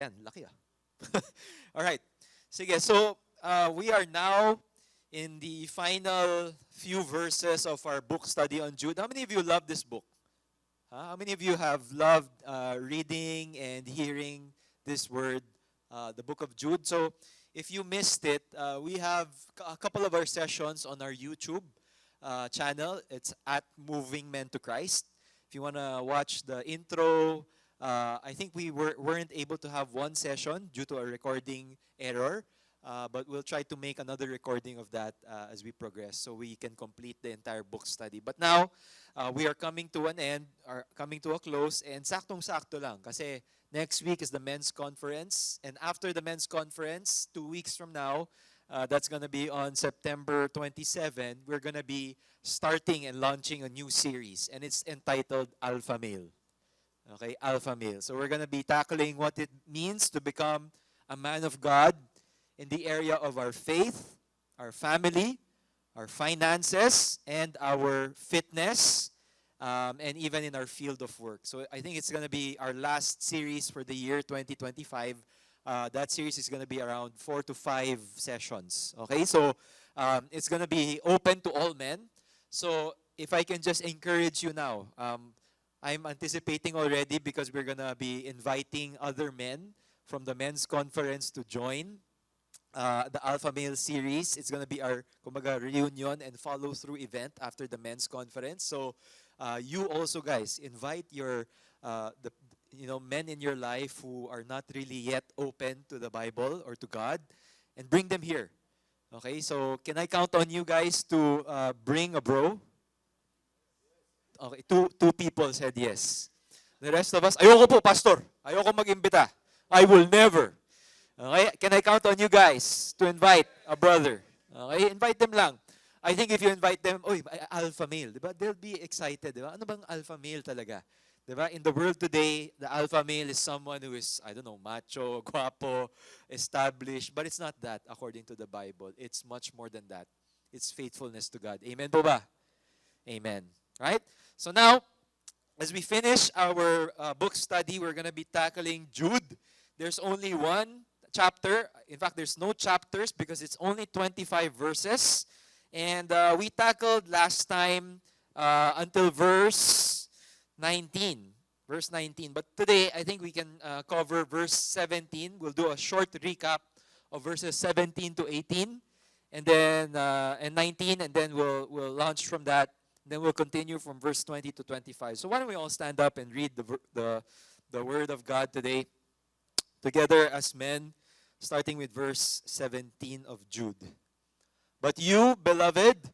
Yan, laki ah. All right. Sige, so we are now in the final few verses of our book study on Jude. How many of you love this book? How many of you have loved reading and hearing this word, the book of Jude? So, if you missed it, we have a couple of our sessions on our YouTube channel. It's at Moving Men to Christ. If you want to watch the intro, I think weren't able to have one session due to a recording error. But we'll try to make another recording of that as we progress so we can complete the entire book study. But now, we are coming to an end, are coming to a close, and saktong-sakto lang kasi next week is the men's conference, and after the men's conference, 2 weeks from now, that's gonna be on September 27, we're gonna be starting and launching a new series, and it's entitled Alpha Male. Okay, Alpha Male. So we're gonna be tackling what it means to become a man of God in the area of our faith, our family, our finances, and our fitness, and even in our field of work. So I think it's going to be our last series for the year 2025. That series is going to be around 4 to 5 sessions. Okay, so it's going to be open to all men. So if I can just encourage you now, I'm anticipating already because we're going to be inviting other men from the men's conference to join the Alpha Male series. It's going to be our kumbaga, reunion and follow through event after the men's conference. So you also guys invite your the men in your life who are not really yet open to the Bible or to God, and bring them here. Okay, so can I count on you guys to bring a bro? Okay, two people said yes. The rest of us, ayoko po, pastor. Ayoko mag-imbita. I will never. Okay? Can I count on you guys to invite a brother? Okay? Invite them lang. I think if you invite them, oy, alpha male, di ba? They'll be excited, di ba? Ano bang alpha male talaga? Di ba? In the world today, the alpha male is someone who is, I don't know, macho, guapo, established, but it's not that according to the Bible. It's much more than that. It's faithfulness to God. Amen po ba? Amen. Right? So now, as we finish our book study, we're going to be tackling Jude. There's only one chapter. In fact, there's no chapters because it's only 25 verses. And we tackled last time until verse 19. Verse 19. But today, I think we can cover verse 17. We'll do a short recap of verses 17 to 18. And then and 19. And then we'll launch from that. Then we'll continue from verse 20 to 25. So why don't we all stand up and read the Word of God today together as men, starting with verse 17 of Jude. But you, beloved,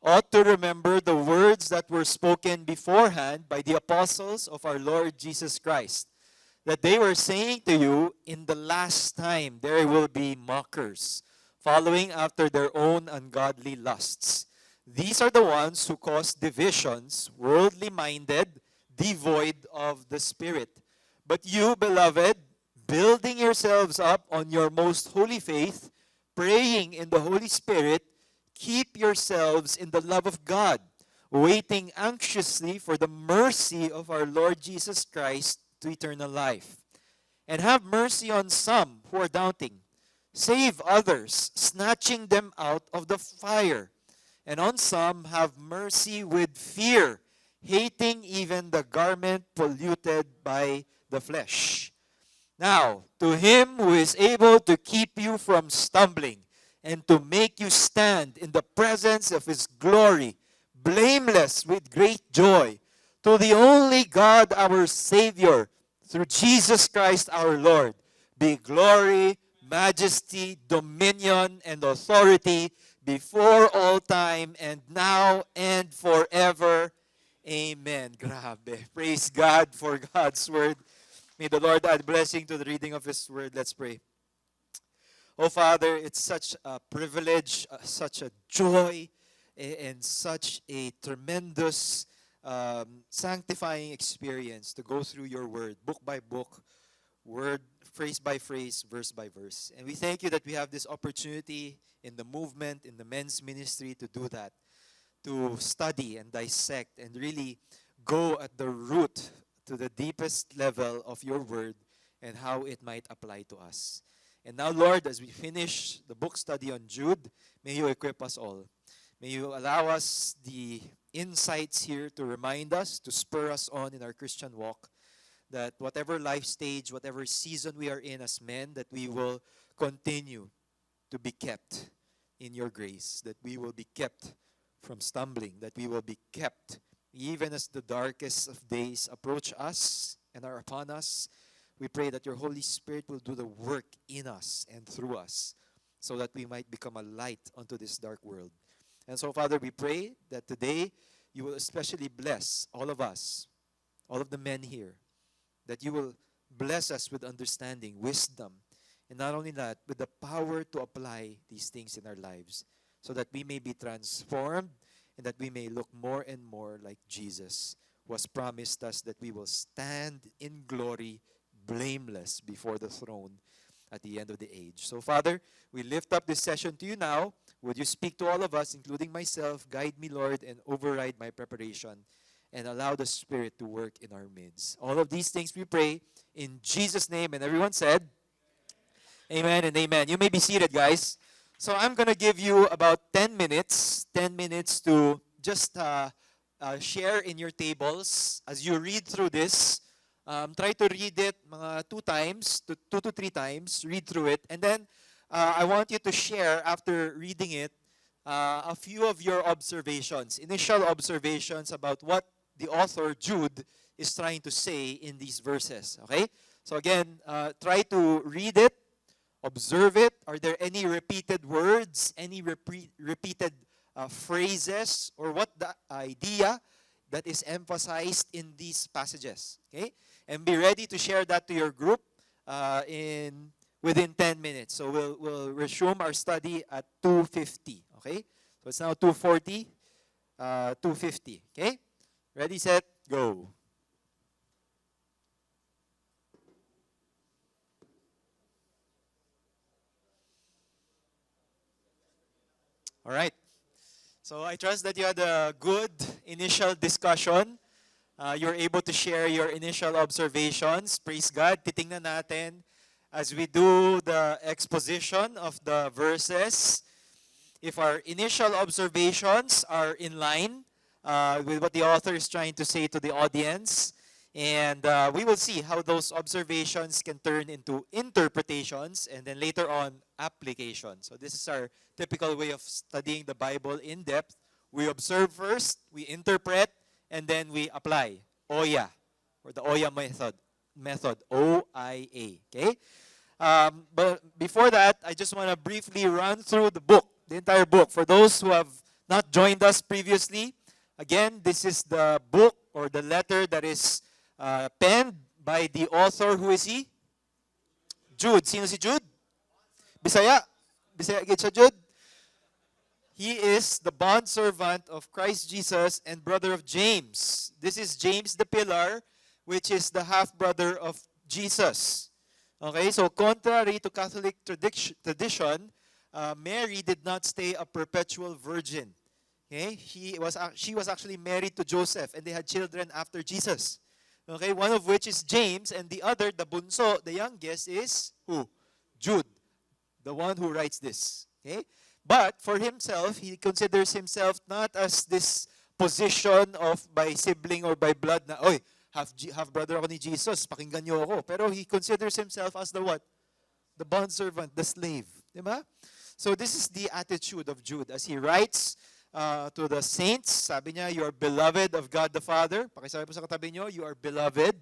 ought to remember the words that were spoken beforehand by the apostles of our Lord Jesus Christ, that they were saying to you, in the last time there will be mockers, following after their own ungodly lusts. These are the ones who cause divisions, worldly minded, devoid of the Spirit. But you, beloved, building yourselves up on your most holy faith, praying in the Holy Spirit, keep yourselves in the love of God, waiting anxiously for the mercy of our Lord Jesus Christ to eternal life. And have mercy on some who are doubting. Save others, snatching them out of the fire. And on some have mercy with fear, hating even the garment polluted by the flesh. Now, to him who is able to keep you from stumbling and to make you stand in the presence of his glory, blameless with great joy, to the only God our Savior, through Jesus Christ our Lord, be glory, majesty, dominion, and authority before all time and now and forever. Amen. Grabe. Praise God for God's word. May the Lord add blessing to the reading of his word. Let's pray. Oh Father, it's such a privilege, such a joy, and such a tremendous sanctifying experience to go through your word, book by book, word, phrase by phrase, verse by verse. And we thank you that we have this opportunity in the movement, in the men's ministry to do that, to study and dissect and really go at the root, to the deepest level of your word, and how it might apply to us. And now, Lord, as we finish the book study on Jude, may you equip us all. May you allow us the insights here to remind us, to spur us on in our Christian walk, that whatever life stage, whatever season we are in as men, that we will continue to be kept in your grace, that we will be kept from stumbling, that we will be kept even as the darkest of days approach us and are upon us. We pray that your Holy Spirit will do the work in us and through us so that we might become a light unto this dark world. And so, Father, we pray that today you will especially bless all of us, all of the men here, that you will bless us with understanding, wisdom, and not only that, with the power to apply these things in our lives so that we may be transformed and that we may look more and more like Jesus, who has promised us that we will stand in glory blameless before the throne at the end of the age. So, Father, we lift up this session to you now. Would you speak to all of us, including myself? Guide me, Lord, and override my preparation, and allow the Spirit to work in our midst. All of these things we pray in Jesus' name. And everyone said, amen and amen. You may be seated, guys. So I'm going to give you about 10 minutes to just share in your tables as you read through this. Try to read it mga 2 times, 2 to 3 times, read through it. And then I want you to share, after reading it, a few of your observations, initial observations about what the author, Jude, is trying to say in these verses. Okay? So again, try to read it, observe it. Are there any repeated words, any repeated phrases, or what the idea that is emphasized in these passages? Okay? And be ready to share that to your group within 10 minutes. So we'll resume our study at 2:50. Okay? So it's now 2:40, 2:50. Okay? Ready, set, go. All right. So I trust that you had a good initial discussion. You're able to share your initial observations. Praise God. Titingnan natin as we do the exposition of the verses, if our initial observations are in line with what the author is trying to say to the audience. And we will see how those observations can turn into interpretations and then later on application. So this is our typical way of studying the Bible in depth. We observe first, we interpret, and then we apply. OYA, or the OYA method, O-I-A. Okay? But before that, I just want to briefly run through the book, the entire book. For those who have not joined us previously, again, this is the book or the letter that is penned by the author. Who is he? Jude. Sino si Jude? Bisaya. Bisaya gid siya, Jude. He is the bondservant of Christ Jesus and brother of James. This is James the Pillar, which is the half-brother of Jesus. Okay, so contrary to Catholic tradition, Mary did not stay a perpetual virgin. Okay, she was actually married to Joseph, and they had children after Jesus. Okay, one of which is James, and the other, the bunso, the youngest, is who? Jude, the one who writes this. Okay, but for himself, he considers himself not as this position of by sibling or by blood na, oy, half brother ako ni Jesus, pakinggan niyo ako. Pero he considers himself as the what? The bondservant, the slave. Diba? So this is the attitude of Jude as he writes to the saints. Sabi niya, you are beloved of God the Father. Pakisabi po sa katabi niyo, you are beloved.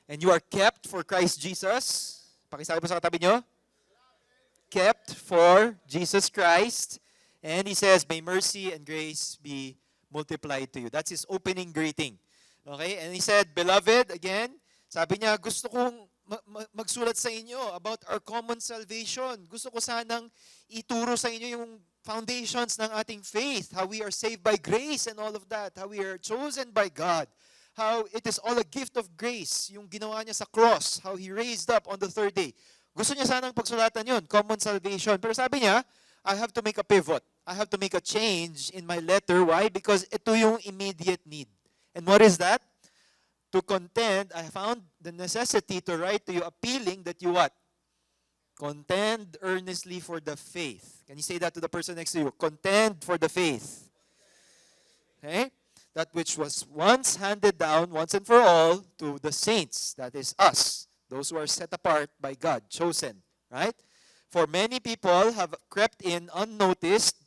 And you are kept for Christ Jesus. Pakisabi po sa katabi niyo, kept for Jesus Christ. And he says, may mercy and grace be multiplied to you. That's his opening greeting. Okay? And he said, beloved, again, sabi niya, gusto kong magsulat sa inyo about our common salvation. Gusto ko sanang ituro sa inyo yung foundations ng ating faith, how we are saved by grace and all of that, how we are chosen by God, how it is all a gift of grace, yung ginawa niya sa cross, how He raised up on the third day. Gusto niya sanang pagsulatan yun, common salvation. Pero sabi niya, I have to make a pivot. I have to make a change in my letter. Why? Because ito yung immediate need. And what is that? To contend, I found the necessity to write to you appealing that you what? Contend earnestly for the faith. Can you say that to the person next to you? Contend for the faith. Okay? That which was once handed down, once and for all, to the saints. That is us. Those who are set apart by God, chosen. Right? For many people have crept in unnoticed,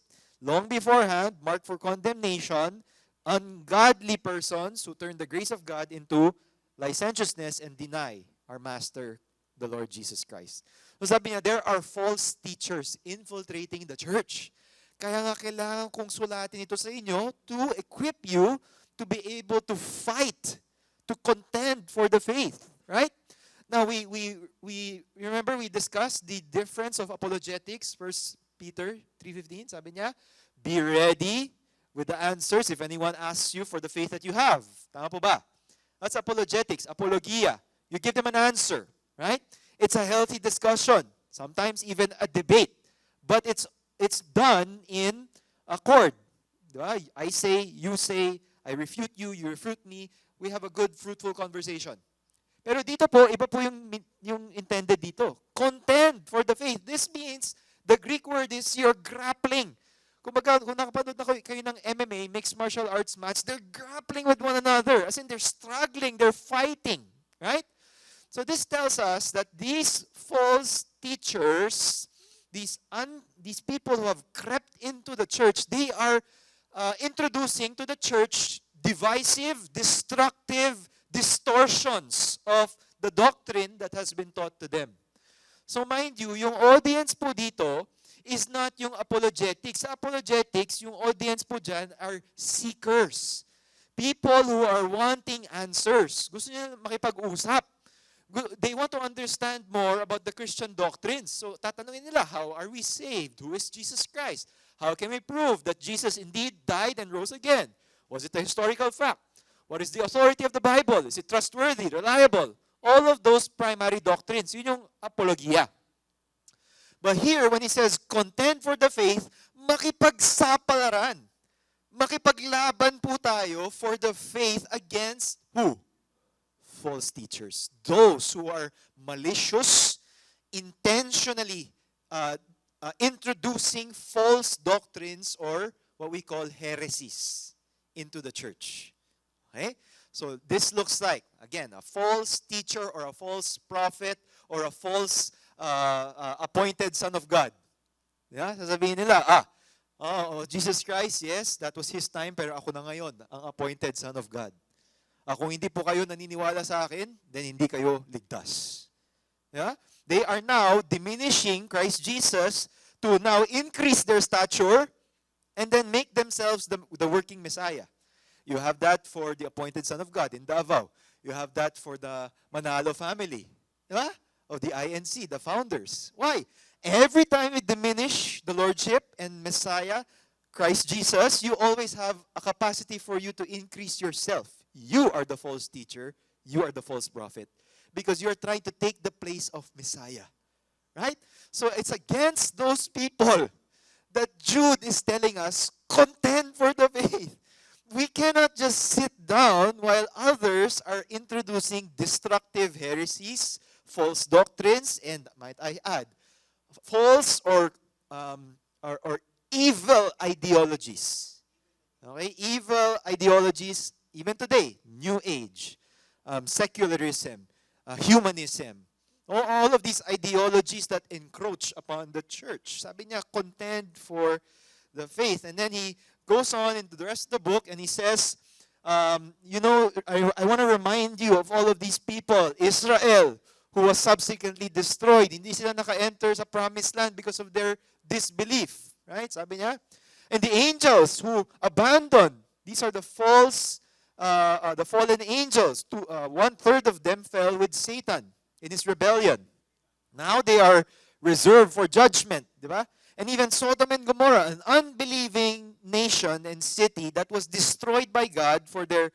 long beforehand, marked for condemnation, ungodly persons who turn the grace of God into licentiousness and deny our Master, the Lord Jesus Christ. So sabi niya, there are false teachers infiltrating the church. Kaya nga kailangan kong sulatin ito sa inyo to equip you to be able to fight, to contend for the faith. Right? Now, we remember we discussed the difference of apologetics, 1 Peter 3:15, sabi niya, be ready with the answers if anyone asks you for the faith that you have. Tama po ba? That's apologetics, apologia. You give them an answer, right? It's a healthy discussion, sometimes even a debate, but it's done in accord. Diba? I say, you say, I refute you, you refute me. We have a good, fruitful conversation. Pero dito po, iba po yung intended dito. Contend for the faith. This means, the Greek word is you're grappling. Kung nakapanood na kayo ng MMA, mixed martial arts match, they're grappling with one another. As in, they're struggling, they're fighting. Right? So this tells us that these false teachers, these people who have crept into the church, they are introducing to the church divisive, destructive distortions of the doctrine that has been taught to them. So mind you, yung audience po dito is not yung apologetics. Sa apologetics, yung audience po dyan are seekers. People who are wanting answers. Gusto nila makipag-usap. They want to understand more about the Christian doctrines. So tatanungin nila, how are we saved? Who is Jesus Christ? How can we prove that Jesus indeed died and rose again? Was it a historical fact? What is the authority of the Bible? Is it trustworthy, reliable? All of those primary doctrines. Yun yung apologia. But here, when he says, contend for the faith, makipagsapalaran. Makipaglaban po tayo for the faith against who? False teachers. Those who are malicious, intentionally introducing false doctrines or what we call heresies into the church. Okay? So this looks like, again, a false teacher or a false prophet or a false appointed son of God. Yeah? Sasabihin nila, Jesus Christ, yes, that was His time, pero ako na ngayon, ang appointed son of God. Kung hindi po kayo naniniwala sa akin, then hindi kayo ligtas. Yeah? They are now diminishing Christ Jesus to now increase their stature and then make themselves the working Messiah. You have that for the appointed Son of God in Davao. You have that for the Manalo family. Diba? Of the INC, the founders. Why? Every time we diminish the Lordship and Messiah, Christ Jesus, you always have a capacity for you to increase yourself. You are the false teacher. You are the false prophet. Because you're trying to take the place of Messiah. Right? So it's against those people that Jude is telling us, contend for the faith. We cannot just sit down while others are introducing destructive heresies, false doctrines, and might I add, false or evil ideologies. Okay? Evil ideologies, even today, New Age, secularism, humanism, all of these ideologies that encroach upon the church. Sabi niya, contend for the faith. And then he goes on into the rest of the book and he says, I want to remind you of all of these people. Israel, who was subsequently destroyed. Hindi sila naka-enter sa promised land because of their disbelief. Right? Sabi niya. And the angels who abandoned. These are the false, the fallen angels. 1/3 of them fell with Satan in his rebellion. Now they are reserved for judgment. Diba? And even Sodom and Gomorrah, an unbelieving nation and city that was destroyed by God for their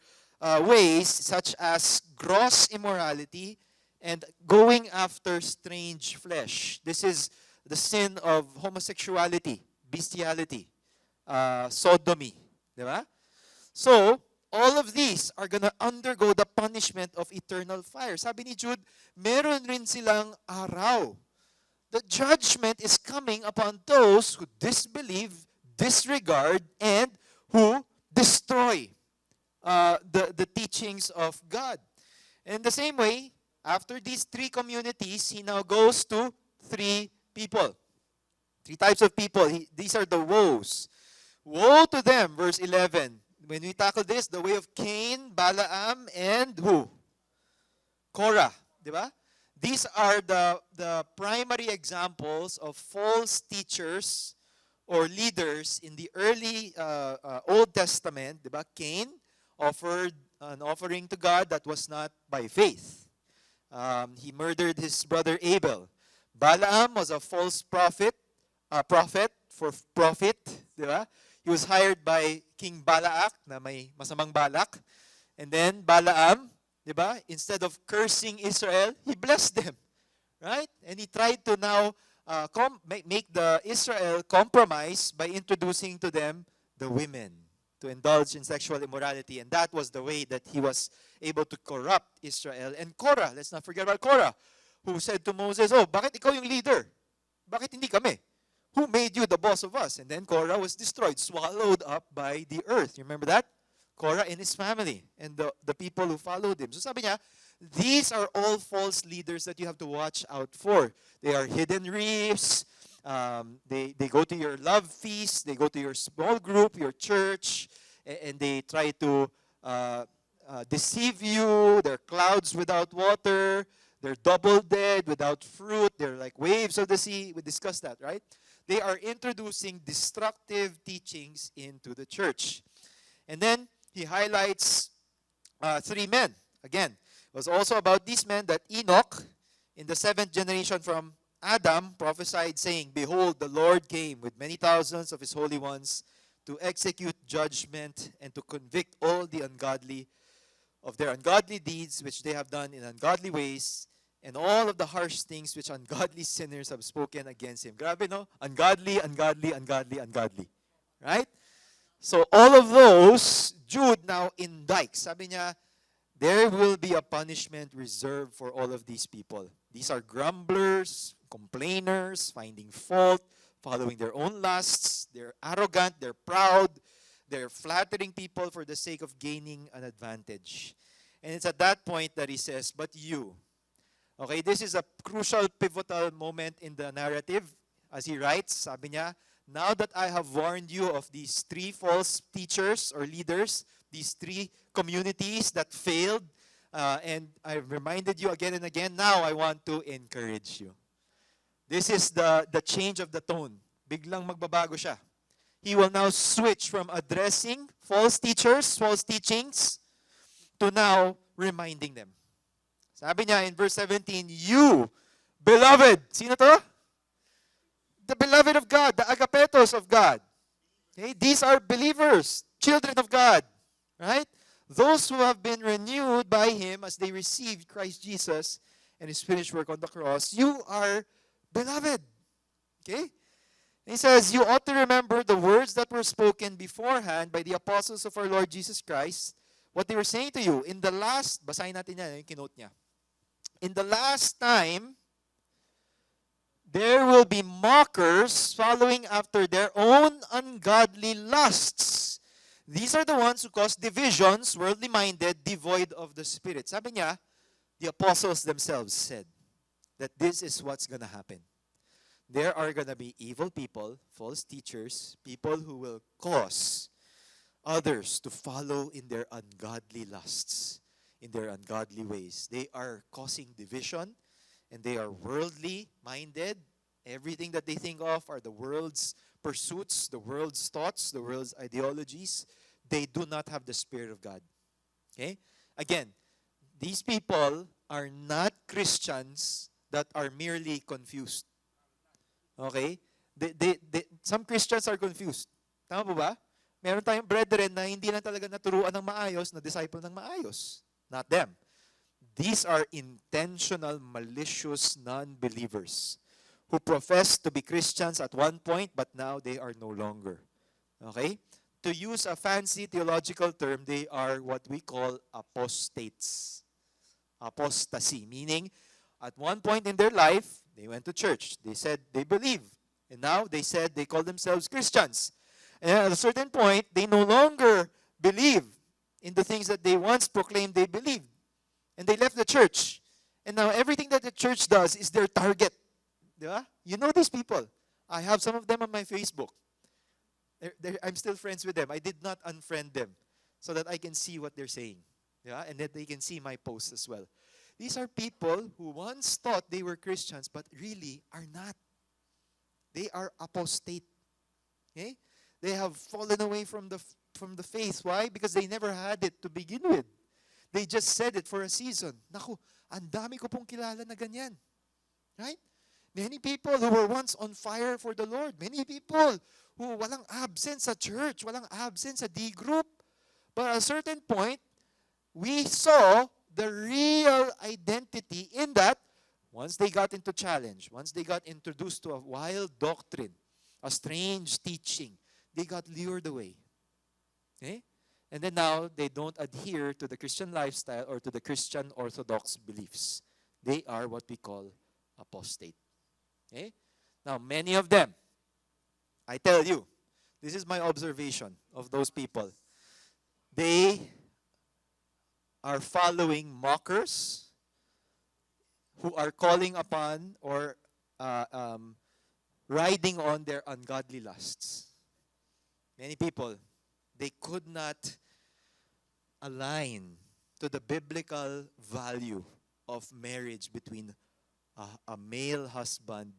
ways, such as gross immorality and going after strange flesh. This is the sin of homosexuality, bestiality, sodomy. Diba? So, all of these are gonna undergo the punishment of eternal fire. Sabi ni Jude, meron rin silang araw. The judgment is coming upon those who disbelieve, disregard, and who destroy the teachings of God. In the same way, after these three communities, he now goes to three people. Three types of people. These are the woes. Woe to them, verse 11. When we tackle this, the way of Cain, Balaam, and who? Korah. Diba? These are the primary examples of false teachers or leaders in the early Old Testament. Diba? Cain offered an offering to God that was not by faith. He murdered his brother Abel. Balaam was a false prophet for profit. Diba? He was hired by King Balak na may masamang balak. And then Balaam, diba? Instead of cursing Israel, he blessed them. Right? And he tried to now make the Israel compromise by introducing to them the women to indulge in sexual immorality. And that was the way that he was able to corrupt Israel. And Korah, let's not forget about Korah, who said to Moses, "Oh, bakit ikaw yung leader? Bakit hindi kami? Who made you the boss of us?" And then Korah was destroyed, swallowed up by the earth. You remember that? Korah and his family and the people who followed him. So sabi niya, these are all false leaders that you have to watch out for. They are hidden reefs. They go to your love feast. They go to your small group, your church, and they try to deceive you. They're clouds without water. They're double dead without fruit. They're like waves of the sea. We discussed that, right? They are introducing destructive teachings into the church. And then he highlights three men. Again, it was also about these men that Enoch, in the seventh generation from Adam, prophesied, saying, "Behold, the Lord came with many thousands of his holy ones to execute judgment and to convict all the ungodly of their ungodly deeds which they have done in ungodly ways, and all of the harsh things which ungodly sinners have spoken against him." Grabe, no? Ungodly, ungodly, ungodly, ungodly. Right? So all of those, Jude now indicts. Sabi niya, there will be a punishment reserved for all of these people. These are grumblers, complainers, finding fault, following their own lusts. They're arrogant, they're proud, they're flattering people for the sake of gaining an advantage. And it's at that point that he says, "But you." Okay, this is a crucial, pivotal moment in the narrative. As he writes, sabi niya, "Now that I have warned you of these three false teachers or leaders, these three communities that failed, and I've reminded you again and again, now I want to encourage you." This is the change of the tone. Biglang magbabago siya. He will now switch from addressing false teachers, false teachings, to now reminding them. Sabi niya in verse 17, "You, beloved," sino to? The beloved of God, the agapetos of God. Okay? These are believers, children of God. Right? Those who have been renewed by Him as they received Christ Jesus and His finished work on the cross. You are beloved. Okay? He says, "You ought to remember the words that were spoken beforehand by the apostles of our Lord Jesus Christ, what they were saying to you. In the last," basahin natin yan, yung kinote niya. "In the last time, there will be mockers following after their own ungodly lusts. These are the ones who cause divisions, worldly-minded, devoid of the Spirit." Sabi niya, the apostles themselves said that this is what's going to happen. There are going to be evil people, false teachers, people who will cause others to follow in their ungodly lusts, in their ungodly ways. They are causing division, and they are worldly minded. Everything that they think of are the world's pursuits, the world's thoughts, the world's ideologies. They do not have the Spirit of God. Okay? Again, these people are not Christians that are merely confused. Okay? Some Christians are confused. Tama po ba? Meron tayong brethren na hindi lang talaga naturuan ng maayos, na disciple ng maayos. Not them. These are intentional, malicious non-believers who profess to be Christians at one point, but now they are no longer. Okay? to use a fancy theological term, they are what we call apostates. Apostasy, meaning at one point in their life, they went to church. They said they believe. And now they said they call themselves Christians. And at a certain point, they no longer believe in the things that they once proclaimed they believed. And they left the church. And now everything that the church does is their target. Diba? You know these people. I have some of them on my Facebook. I'm still friends with them. I did not unfriend them so that I can see what they're saying. Yeah? And that they can see my posts as well. These are people who once thought they were Christians but really are not. They are apostate. Okay? They have fallen away from the faith. Why? Because they never had it to begin with. They just said it for a season. Naku, ang dami ko pong kilala na ganyan. Right? Many people who were once on fire for the Lord. Many people who walang absent sa church, walang absent sa D group. But at a certain point, we saw the real identity in that once they got into challenge, once they got introduced to a wild doctrine, a strange teaching, they got lured away. Okay? And then now, they don't adhere to the Christian lifestyle or to the Christian orthodox beliefs. They are what we call apostate. Okay? Now, many of them, I tell you, this is my observation of those people. They are following mockers who are calling upon or riding on their ungodly lusts. Many people, they could not align to the biblical value of marriage between a male husband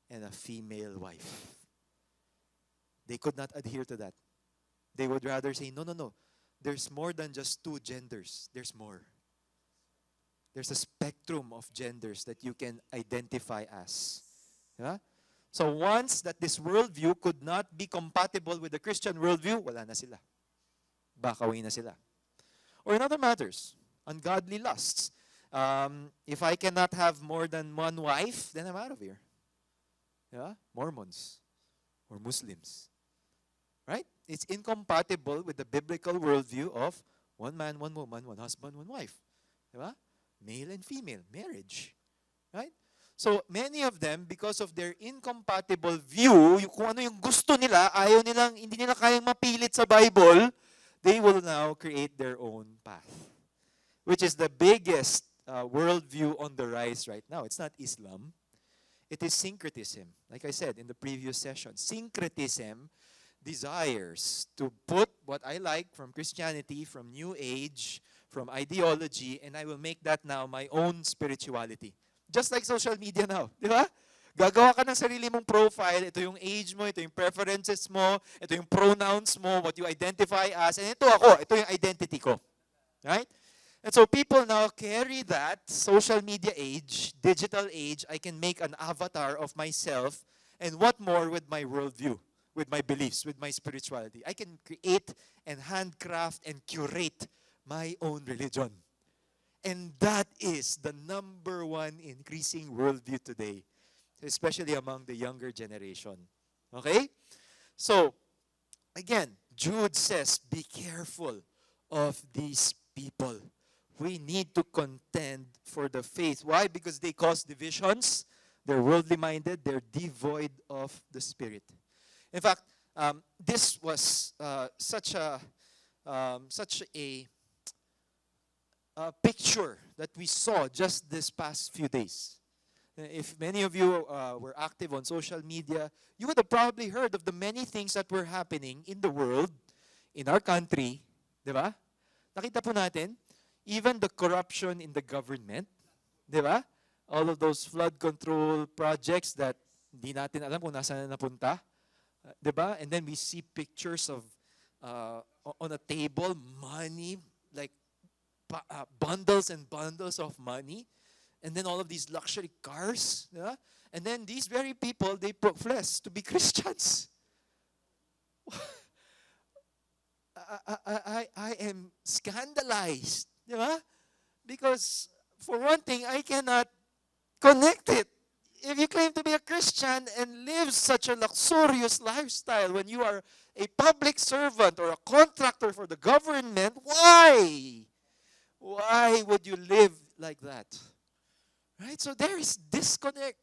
and a female wife. They could not adhere to that. They would rather say, no. There's more than just two genders. There's more. There's a spectrum of genders that you can identify as. Yeah? So once that this worldview could not be compatible with the Christian worldview, wala na sila. Backaway na sila. Or in other matters, ungodly lusts. If I cannot have more than one wife, then I'm out of here. Yeah? Mormons or Muslims. Right? It's incompatible with the biblical worldview of one man, one woman, one husband, one wife. Diba? Male and female, marriage. Right? So, many of them, because of their incompatible view, kung ano yung gusto nila, hindi nila kayang mapilit sa Bible, they will now create their own path. Which is the biggest worldview on the rise right now. It's not Islam. It is syncretism. Like I said in the previous session, syncretism desires to put what I like from Christianity, from New Age, from ideology, and I will make that now my own spirituality. Just like social media now. Di ba? Gagawa ka ng sarili mong profile. Ito yung age mo, ito yung preferences mo, ito yung pronouns mo, what you identify as, and ito ako, ito yung identity ko. Right? And so people now carry that social media age, digital age. I can make an avatar of myself, and what more with my worldview, with my beliefs, with my spirituality. I can create and handcraft and curate my own religion. And that is the number one increasing worldview today, especially among the younger generation. Okay? So, again, Jude says, be careful of these people. We need to contend for the faith. Why? Because they cause divisions. They're worldly minded. They're devoid of the Spirit. In fact, this was such a picture that we saw just this past few days. If many of you were active on social media, you would have probably heard of the many things that were happening in the world, in our country. Di ba? Nakita po natin, even the corruption in the government. Di ba? All of those flood control projects that hindi natin alam kung nasaan na napunta. Diba? And then we see pictures of, on a table, money, like bundles and bundles of money. And then all of these luxury cars. Yeah? And then these very people, they profess to be Christians. I am scandalized. Diba? Because for one thing, I cannot connect it. If you claim to be a Christian, Christian and live such a luxurious lifestyle when you are a public servant or a contractor for the government? Why? Why would you live like that? Right? So there is disconnect.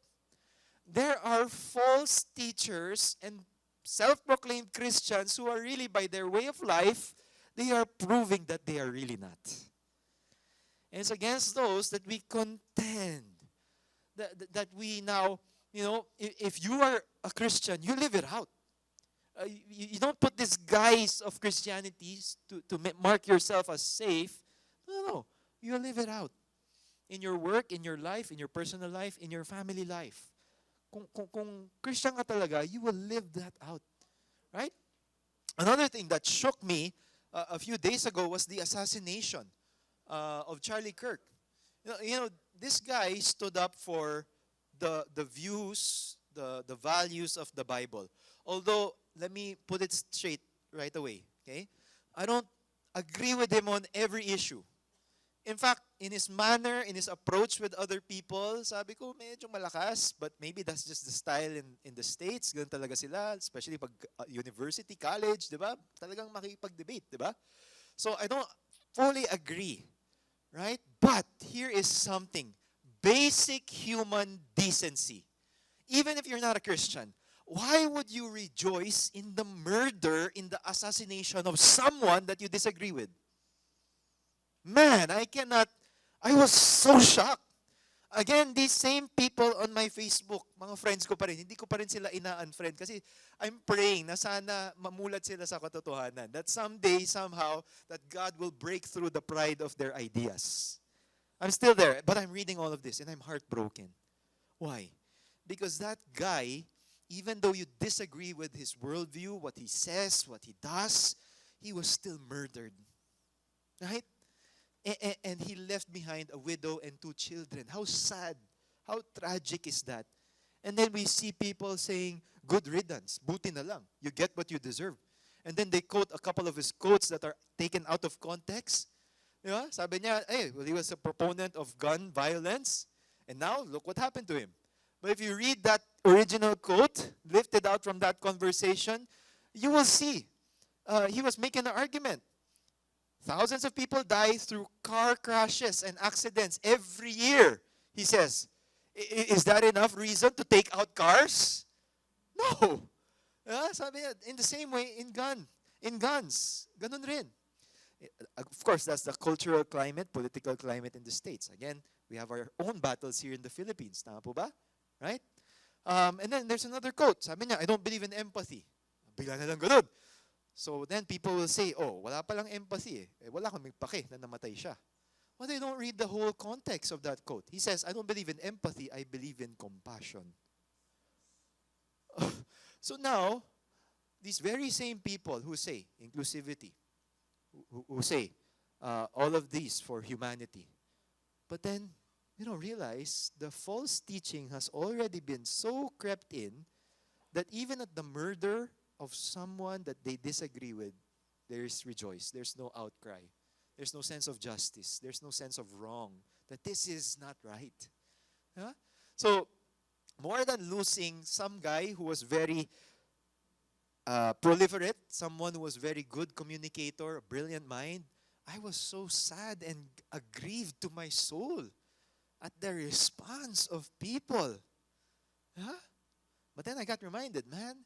There are false teachers and self-proclaimed Christians who are really, by their way of life, they are proving that they are really not. And it's against those that we contend. That we now, if you are a Christian, you live it out. You don't put this guise of Christianity to mark yourself as safe. No. You live it out. In your work, in your life, in your personal life, in your family life. Kung Christian ka talaga, you will live that out. Right? Another thing that shook me a few days ago was the assassination of Charlie Kirk. This guy stood up for the views, the values of the Bible. Although, let me put it straight right away. Okay? I don't agree with him on every issue. In fact, in his manner, in his approach with other people, sabi ko, medyo malakas, but maybe that's just the style in the States. Ganun talaga sila, especially pag university, college, di ba? Talagang makipag-debate, di ba? So, I don't fully agree. Right? But here is something. Basic human decency. Even if you're not a Christian, why would you rejoice in the murder, in the assassination of someone that you disagree with? Man, I was so shocked. Again, these same people on my Facebook, mga friends ko pa rin, hindi ko pa rin sila ina-unfriend kasi I'm praying na sana mamulat sila sa katotohanan. That someday, somehow, that God will break through the pride of their ideas. I'm still there, but I'm reading all of this and I'm heartbroken. Why? Because that guy, even though you disagree with his worldview, what he says, what he does, he was still murdered. Right? And he left behind a widow and 2 children. How sad. How tragic is that? And then we see people saying, good riddance, buti na lang. You get what you deserve. And then they quote a couple of his quotes that are taken out of context. Yeah? Sabi niya, well, he was a proponent of gun violence. And now, look what happened to him. But if you read that original quote, lifted out from that conversation, you will see he was making an argument. Thousands of people die through car crashes and accidents every year, he says. Is that enough reason to take out cars? No. Sabi niya, in the same way, in guns, ganun rin. Of course, that's the cultural climate, political climate in the States. Again, we have our own battles here in the Philippines. Tama po ba? Right? And then there's another quote. Sabi niya, I don't believe in empathy. Bigla na lang ganun. So then people will say, oh, wala palang empathy wala kaming pake na namatay siya. Well, they don't read the whole context of that quote. He says, I don't believe in empathy, I believe in compassion. So now, these very same people who say inclusivity, who say all of these for humanity, but then, realize the false teaching has already been so crept in that even at the murder of someone that they disagree with, there is rejoice. There's no outcry. There's no sense of justice. There's no sense of wrong. That this is not right. Huh? So, more than losing some guy who was very proliferate, someone who was very good communicator, a brilliant mind, I was so sad and aggrieved to my soul at the response of people. Huh? But then I got reminded, man,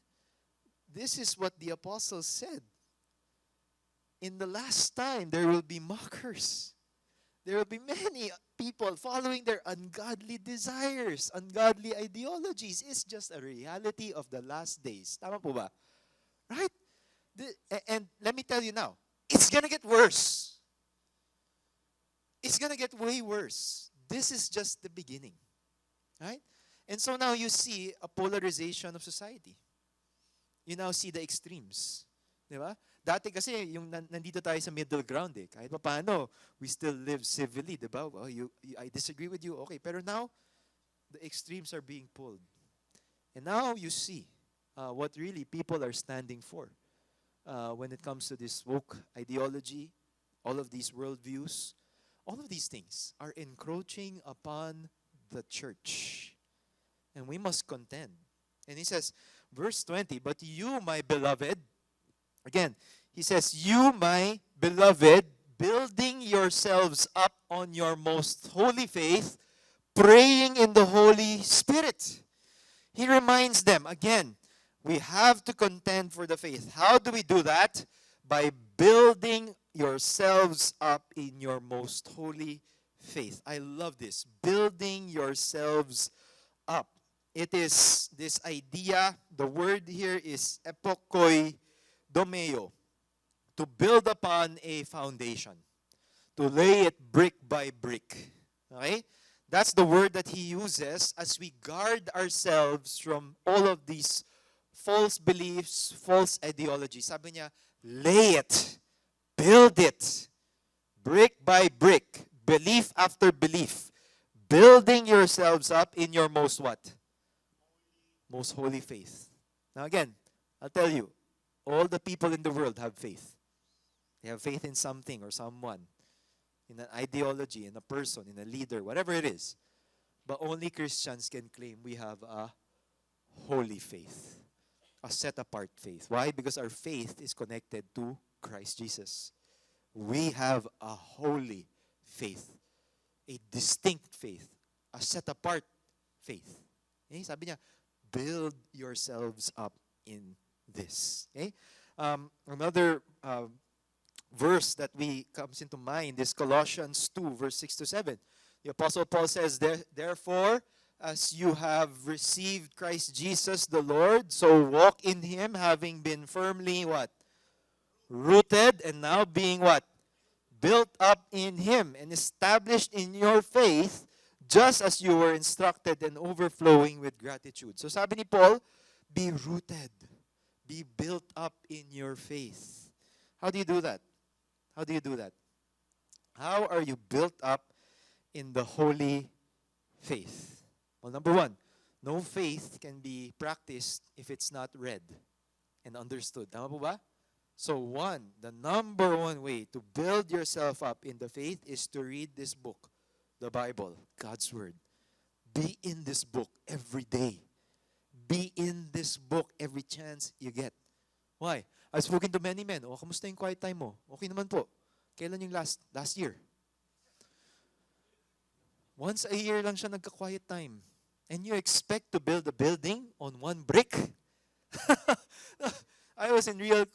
this is what the apostles said. In the last time, there will be mockers. There will be many people following their ungodly desires, ungodly ideologies. It's just a reality of the last days. Tama po ba? Right? And let me tell you now, it's gonna get worse. It's gonna get way worse. This is just the beginning. Right? And so now you see a polarization of society. You now see the extremes. Di ba? Dati kasi, yung nandito tayo sa middle ground Kahit pa paano, we still live civilly, di ba? Well, I disagree with you, okay. Pero now, the extremes are being pulled. And now you see what really people are standing for when it comes to this woke ideology, all of these worldviews, all of these things are encroaching upon the church. And we must contend. And he says, verse 20, but you, my beloved, again, he says, you, my beloved, building yourselves up on your most holy faith, praying in the Holy Spirit. He reminds them, again, we have to contend for the faith. How do we do that? By building yourselves up in your most holy faith. I love this. Building yourselves up. It is this idea, the word here is epokoi domeo, to build upon a foundation, to lay it brick by brick. Okay? That's the word that he uses as we guard ourselves from all of these false beliefs, false ideologies. Sabi niya, lay it, build it, brick by brick, belief after belief, building yourselves up in your most what? Most holy faith. Now again, I'll tell you, all the people in the world have faith. They have faith in something or someone, in an ideology, in a person, in a leader, whatever it is. But only Christians can claim we have a holy faith, a set-apart faith. Why? Because our faith is connected to Christ Jesus. We have a holy faith, a distinct faith, a set-apart faith. Okay? Sabi niya, build yourselves up in this. Okay? Another verse that comes into mind is Colossians 2, verse 6 to 7. The Apostle Paul says, therefore, as you have received Christ Jesus the Lord, so walk in Him, having been firmly what? Rooted, and now being what? Built up in Him, and established in your faith, just as you were instructed, and overflowing with gratitude. So sabi ni Paul, be rooted, be built up in your faith. How do you do that? How do you do that? How are you built up in the holy faith? Well, number one, no faith can be practiced if it's not read and understood. Tama po ba? So the number one way to build yourself up in the faith is to read this book, the Bible, God's Word. Be in this book every day. Be in this book every chance you get. Why? I've spoken to many men. O, kamusta yung quiet time mo? Okay naman po. Kailan yung last year? Once a year lang siya nagka-quiet time. And you expect to build a building on one brick? I was in real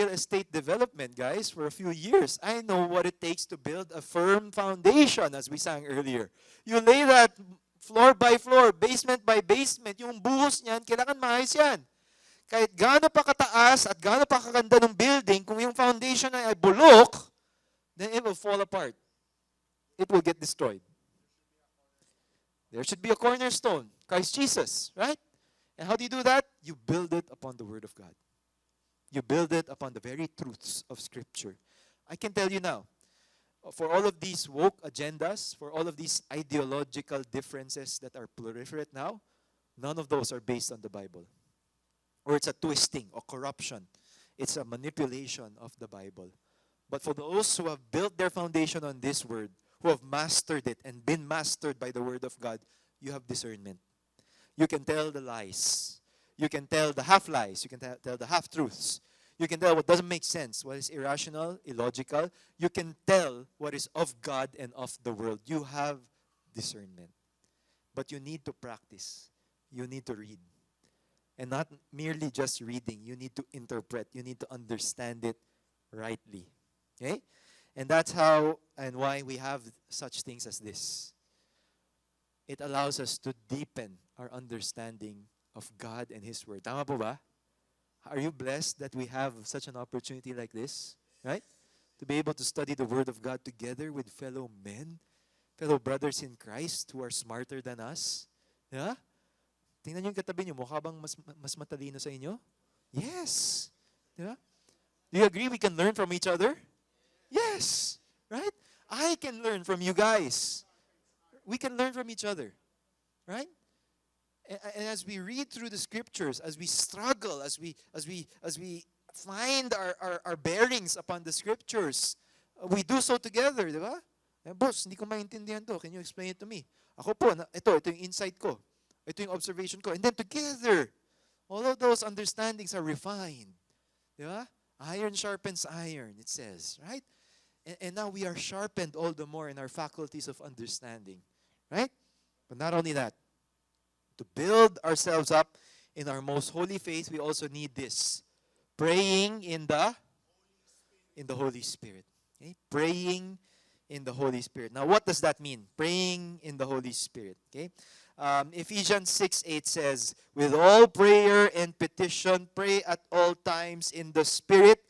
estate development, guys, for a few years. I know what it takes to build a firm foundation, as we sang earlier. You lay that floor by floor, basement by basement. Yung buhos niyan, kailangan maayos yan. Kahit gaano pa kataas at gaano pa kaganda ng building, kung yung foundation ay bulok, then it will fall apart. It will get destroyed. There should be a cornerstone, Christ Jesus, right? And how do you do that? You build it upon the Word of God. You build it upon the very truths of Scripture. I can tell you now, for all of these woke agendas, for all of these ideological differences that are proliferate now, none of those are based on the Bible. Or it's a twisting or corruption. It's a manipulation of the Bible. But for those who have built their foundation on this Word, who have mastered it and been mastered by the Word of God, you have discernment. You can tell the lies. You can tell the half-lies. You can tell the half-truths. You can tell what doesn't make sense, what is irrational, illogical. You can tell what is of God and of the world. You have discernment. But you need to practice. You need to read. And not merely just reading. You need to interpret. You need to understand it rightly. Okay? And that's how and why we have such things as this. It allows us to deepen our understanding of God and His Word. Tama po ba? Are you blessed that we have such an opportunity like this? Right? To be able to study the Word of God together with fellow men, fellow brothers in Christ who are smarter than us. Yeah? Tingnan niyo yung katabi niyo, mukha bang mas matalino sa inyo? Yes. Yeah? Do you agree we can learn from each other? Yes. Right? I can learn from you guys. We can learn from each other. Right? And as we read through the Scriptures, as we struggle, as we find our bearings upon the Scriptures, we do so together, di ba? Boss, hindi ko maintindihan to. Can you explain it to me? Ako po, ito yung insight ko. Ito yung observation ko. And then together, all of those understandings are refined. Di ba? Iron sharpens iron, it says, right? And now we are sharpened all the more in our faculties of understanding, right? But not only that, to build ourselves up in our most holy faith, we also need this. Praying in the Holy Spirit. Okay? Praying in the Holy Spirit. Now, what does that mean? Praying in the Holy Spirit. Okay? Ephesians 6:8 says, with all prayer and petition, pray at all times in the Spirit,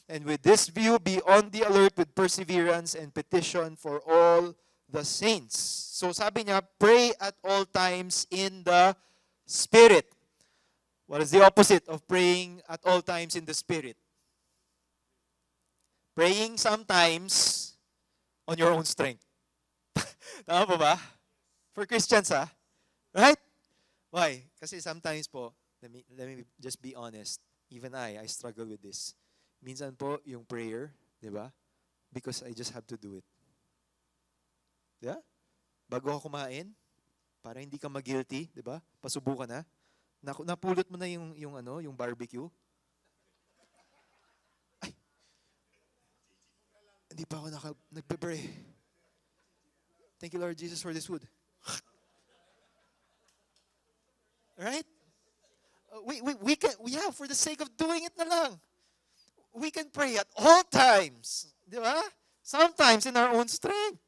and with this view, be on the alert with perseverance and petition for all the saints. So sabi niya, pray at all times in the Spirit. What is the opposite of praying at all times in the Spirit? Praying sometimes on your own strength. Tama po ba? For Christians, ha? Right? Why? Kasi sometimes po, let me just be honest. Even I struggle with this. Minsan po, yung prayer, di ba? Because I just have to do it. Di ba? Bago ako kumain, para hindi ka mag-guilty, di ba? Pasubukan na. Napulot mo na yung barbecue. Ay, hindi pa ako nagpe-pray. Thank you, Lord Jesus, for this food. Right? We can, for the sake of doing it na lang. We can pray at all times. Di ba? Sometimes in our own strength.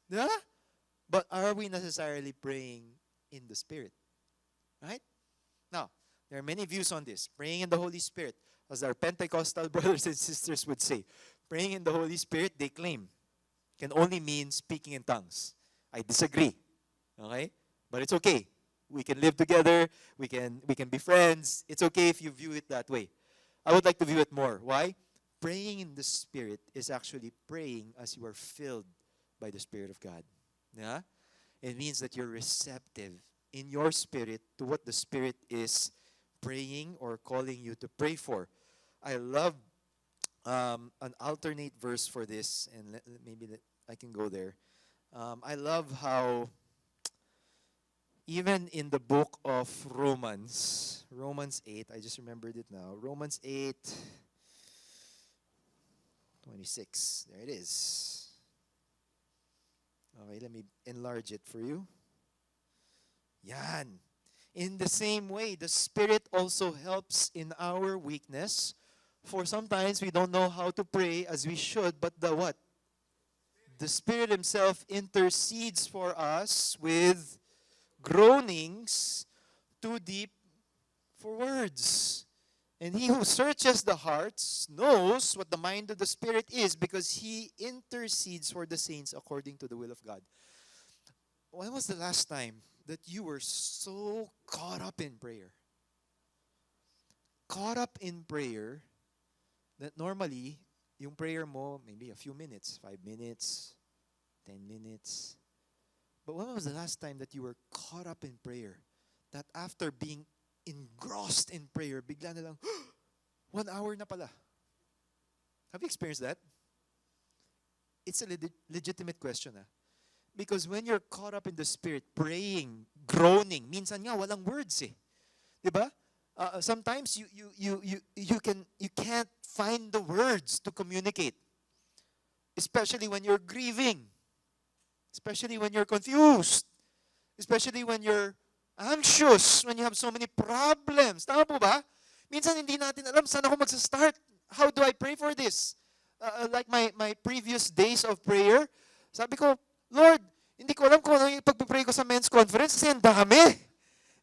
Di ba? But are we necessarily praying in the Spirit? Right? Now, there are many views on this. Praying in the Holy Spirit, as our Pentecostal brothers and sisters would say, praying in the Holy Spirit, they claim, can only mean speaking in tongues. I disagree. Okay? But it's okay. We can live together. We can be friends. It's okay if you view it that way. I would like to view it more. Why? Praying in the Spirit is actually praying as you are filled by the Spirit of God. Yeah? It means that you're receptive in your spirit to what the Spirit is praying or calling you to pray for. I love an alternate verse for this, and maybe I can go there. I love how even in the book of Romans 8, I just remembered it now. Romans 8:26. There it is. Okay, let me enlarge it for you. Yan. In the same way, the Spirit also helps in our weakness. For sometimes we don't know how to pray as we should, but the what? The Spirit Himself intercedes for us with groanings too deep for words. And He who searches the hearts knows what the mind of the Spirit is, because He intercedes for the saints according to the will of God. When was the last time that you were so caught up in prayer? Caught up in prayer that normally, yung prayer mo, maybe a few minutes, 5 minutes, 10 minutes. But when was the last time that you were caught up in prayer, that after being engrossed in prayer, bigla na lang, 1 hour na pala? Have you experienced that? It's a legitimate question. Because when you're caught up in the Spirit, praying, groaning, minsan nga walang words eh. 'Di ba? Sometimes you can't find the words to communicate. Especially when you're grieving. Especially when you're confused. Especially when you're anxious, when you have so many problems. Tama po ba? Minsan hindi natin alam saan ako magsa-start. How do I pray for this? Like my previous days of prayer, sabi ko, Lord, hindi ko alam kung ano yung pagpipray ko sa men's conference kasi ang dami.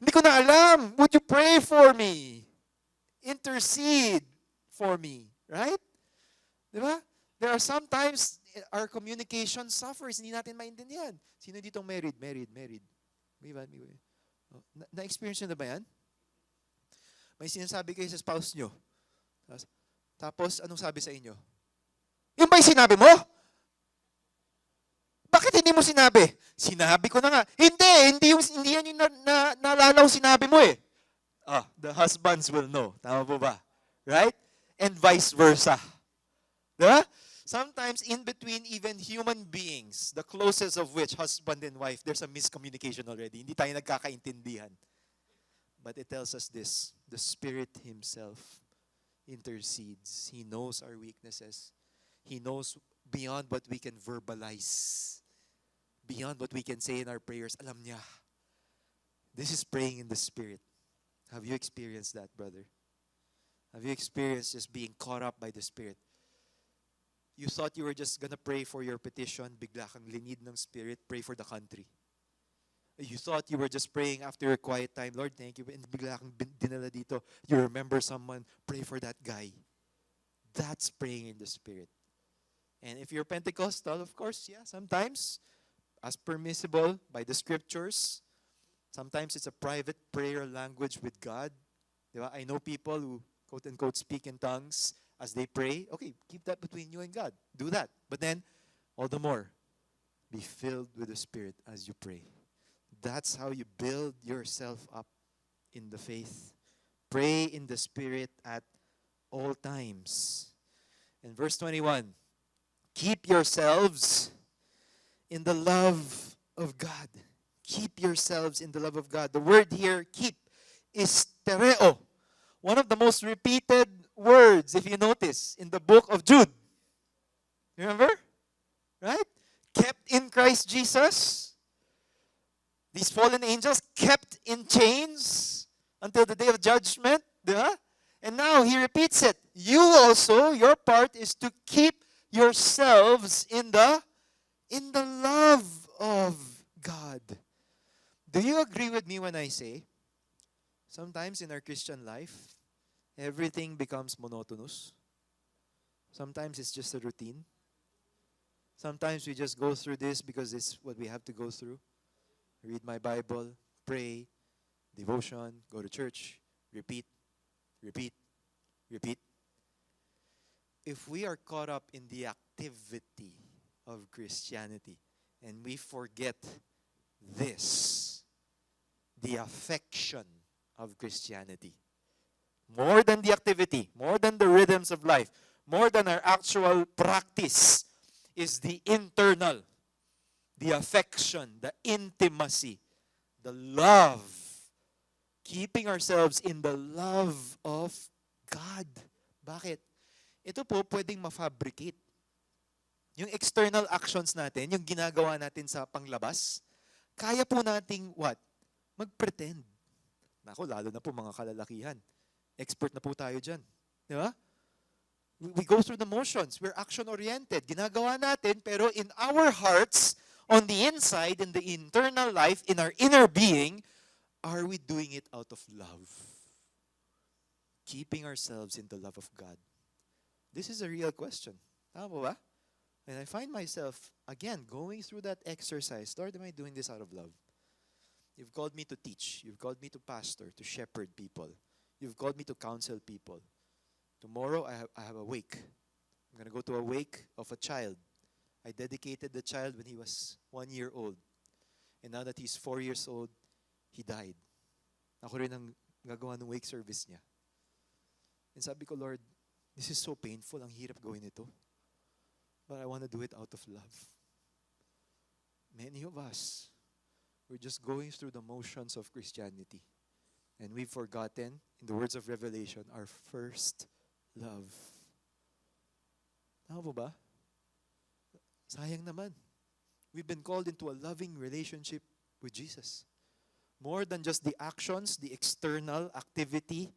Hindi ko na alam. Would you pray for me? Intercede for me. Right? Di ba? There are sometimes our communication suffers. Hindi natin maintindihan. Sino ditong married? May ba? Na-experience nyo na ba yan? May sinasabi kayo sa spouse nyo. Tapos, anong sabi sa inyo? Yung ba yung sinabi mo? Bakit hindi mo sinabi? Sinabi ko na nga. Hindi yan yung naalala ko sinabi mo eh. The husbands will know. Tama po ba? Right? And vice versa. Diba? Sometimes in between even human beings, the closest of which, husband and wife, there's a miscommunication already. Hindi tayo nagkakaintindihan. But it tells us this, the Spirit Himself intercedes. He knows our weaknesses. He knows beyond what we can verbalize. Beyond what we can say in our prayers. Alam niya. This is praying in the Spirit. Have you experienced that, brother? Have you experienced just being caught up by the Spirit? You thought you were just gonna pray for your petition, bigla kang linid ng Spirit, pray for the country. You thought you were just praying after your quiet time, Lord, thank you, and bigla kang dinala dito. You remember someone, pray for that guy. That's praying in the Spirit. And if you're Pentecostal, of course, yeah, sometimes, as permissible by the Scriptures, sometimes it's a private prayer language with God. Diba? I know people who, quote-unquote, speak in tongues as they pray. Okay, keep that between you and God. Do that. But then, all the more, be filled with the Spirit as you pray. That's how you build yourself up in the faith. Pray in the Spirit at all times. In verse 21, keep yourselves in the love of God. Keep yourselves in the love of God. The word here, keep, is tereo. One of the most repeated words, if you notice, in the book of Jude. Remember? Right? Kept in Christ Jesus. These fallen angels kept in chains until the day of judgment. Diba? And now he repeats it. You also, your part is to keep yourselves in the love of God. Do you agree with me when I say, sometimes in our Christian life, everything becomes monotonous? Sometimes it's just a routine. Sometimes we just go through this because it's what we have to go through. Read my Bible, pray, devotion, go to church, repeat, repeat, repeat. If we are caught up in the activity of Christianity and we forget this, the affection of Christianity, more than the activity, more than the rhythms of life, more than our actual practice, is the internal, the affection, the intimacy, the love. Keeping ourselves in the love of God. Bakit? Ito po pwedeng ma-fabricate. Yung external actions natin, yung ginagawa natin sa panglabas, kaya po nating what? Mag-pretend. Nako, lalo na po mga kalalakihan. Expert na po tayo dyan. Di ba? We go through the motions. We're action-oriented. Ginagawa natin, pero in our hearts, on the inside, in the internal life, in our inner being, are we doing it out of love? Keeping ourselves in the love of God. This is a real question. Tama ba? And I find myself, again, going through that exercise. Lord, am I doing this out of love? You've called me to teach. You've called me to pastor, to shepherd people. You've called me to counsel people. Tomorrow, I have a wake. I'm going to go to a wake of a child. I dedicated the child when he was 1 year old. And now that he's 4 years old, he died. Ako rin ang gagawa ng wake service niya. And sabi ko, Lord, this is so painful. Ang hirap gawin ito. But I want to do it out of love. Many of us, we're just going through the motions of Christianity. And we've forgotten, in the words of Revelation, our first love. Tama po ba? Sayang naman. We've been called into a loving relationship with Jesus. More than just the actions, the external activity,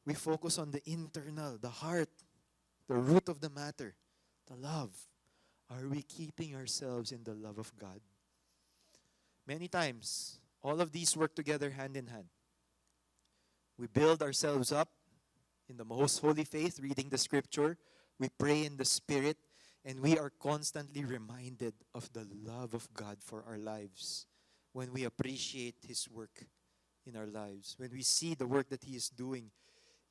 we focus on the internal, the heart, the root of the matter, the love. Are we keeping ourselves in the love of God? Many times, all of these work together hand in hand. We build ourselves up in the most holy faith, reading the scripture. We pray in the Spirit. And we are constantly reminded of the love of God for our lives when we appreciate His work in our lives, when we see the work that He is doing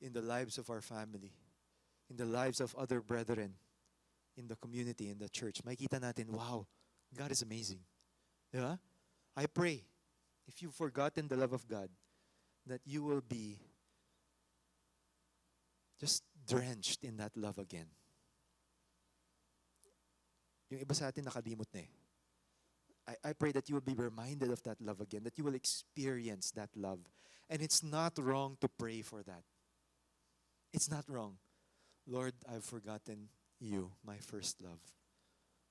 in the lives of our family, in the lives of other brethren, in the community, in the church. Makita natin, wow, God is amazing. Yeah? I pray, if you've forgotten the love of God, that you will be just drenched in that love again. Yung iba sa atin nakalimot na eh. I pray that you will be reminded of that love again, that you will experience that love. And it's not wrong to pray for that. It's not wrong. Lord, I've forgotten you, my first love.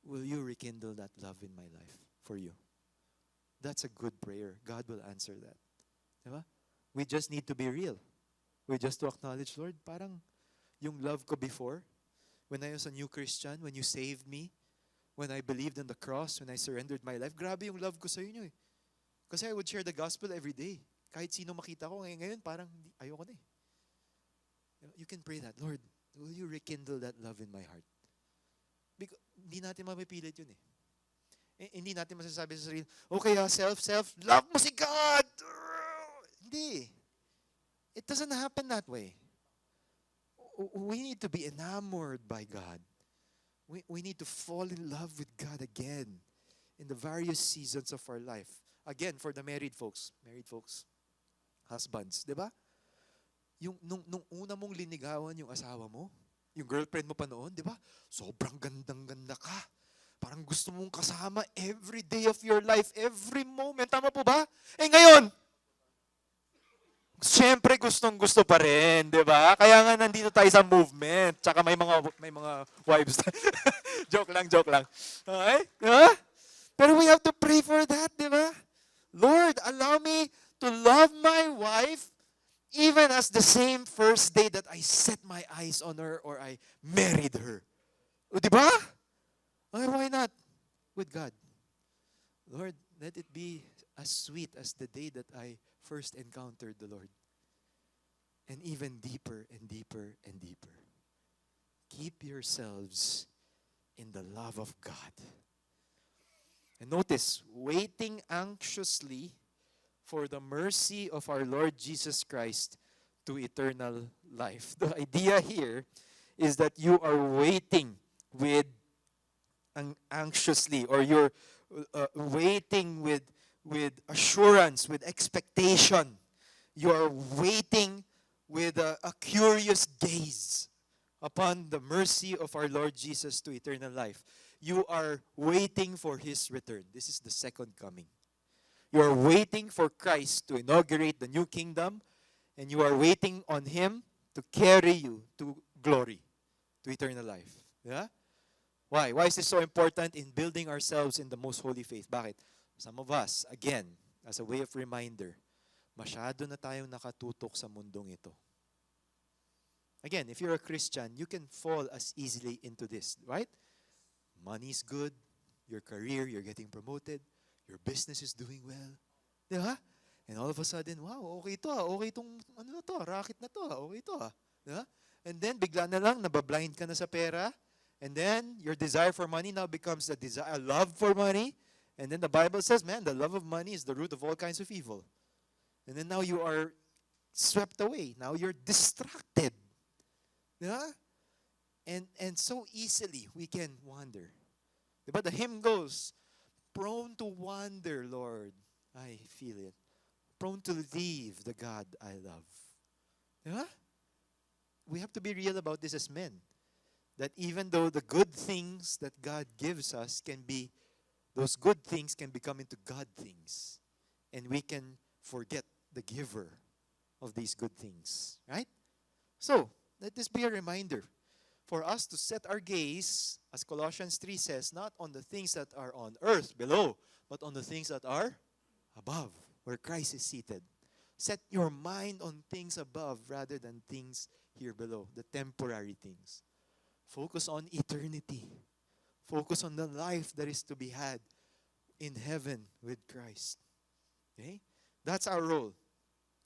Will you rekindle that love in my life for you? That's a good prayer. God will answer that. Diba? We just need to be real. We just to acknowledge, Lord, parang yung love ko before, when I was a new Christian, when you saved me, when I believed in the cross, when I surrendered my life, grabe yung love ko sa inyo eh. Kasi I would share the gospel every day. Kahit sino makita ko, ngayon parang ayoko na eh. You can pray that, Lord, will you rekindle that love in my heart? Because hindi natin mapipilit yun eh. Hindi natin masasabi sa sarili, okay, self, love mo si God! Hindi. It doesn't happen that way. We need to be enamored by God. We need to fall in love with God again in the various seasons of our life. Again, for the married folks, husbands, di ba? Yung nung una mong linigawan yung asawa mo, yung girlfriend mo pa noon, di ba? Sobrang gandang-ganda ka. Parang gusto mong kasama every day of your life, every moment. Tama po ba? Eh ngayon, siyempre gustong-gusto pa rin, di ba? Kaya nga nandito tayo sa movement. Tsaka may mga wives. joke lang. Okay? Diba? Pero we have to pray for that, di ba? Lord, allow me to love my wife even as the same first day that I set my eyes on her or I married her. O, di ba? Okay, why not? With God. Lord, let it be as sweet as the day that I first encountered the Lord. And even deeper and deeper and deeper. Keep yourselves in the love of God. And notice, waiting anxiously for the mercy of our Lord Jesus Christ to eternal life. The idea here is that you are waiting with anxiously, or you're waiting with assurance, with expectation. You are waiting with a curious gaze upon the mercy of our Lord Jesus to eternal life. You are waiting for His return. This is the second coming. You are waiting for Christ to inaugurate the new kingdom, and you are waiting on Him to carry you to glory, to eternal life. Yeah? Why? Why is this so important in building ourselves in the most holy faith? Bakit? Some of us, again, as a way of reminder, masyado na tayong nakatutok sa mundong ito. Again, if you're a Christian, you can fall as easily into this, right? Money's good, your career, you're getting promoted, your business is doing well. Diba? And all of a sudden, wow, okay to okay itong racket na to okay to Diba? And then, bigla na lang, nabablind ka na sa pera, and then, your desire for money now becomes a love for money, and then the Bible says, man, the love of money is the root of all kinds of evil. And then now you are swept away. Now you're distracted. Yeah? And so easily we can wander. But the hymn goes, prone to wander, Lord. I feel it. Prone to leave the God I love. Yeah? We have to be real about this as men. That even though the good things that God gives us those good things can become into God things. And we can forget the giver of these good things. Right? So, let this be a reminder for us to set our gaze, as Colossians 3 says, not on the things that are on earth below, but on the things that are above, where Christ is seated. Set your mind on things above rather than things here below, the temporary things. Focus on eternity. Focus on the life that is to be had in heaven with Christ. Okay? That's our role.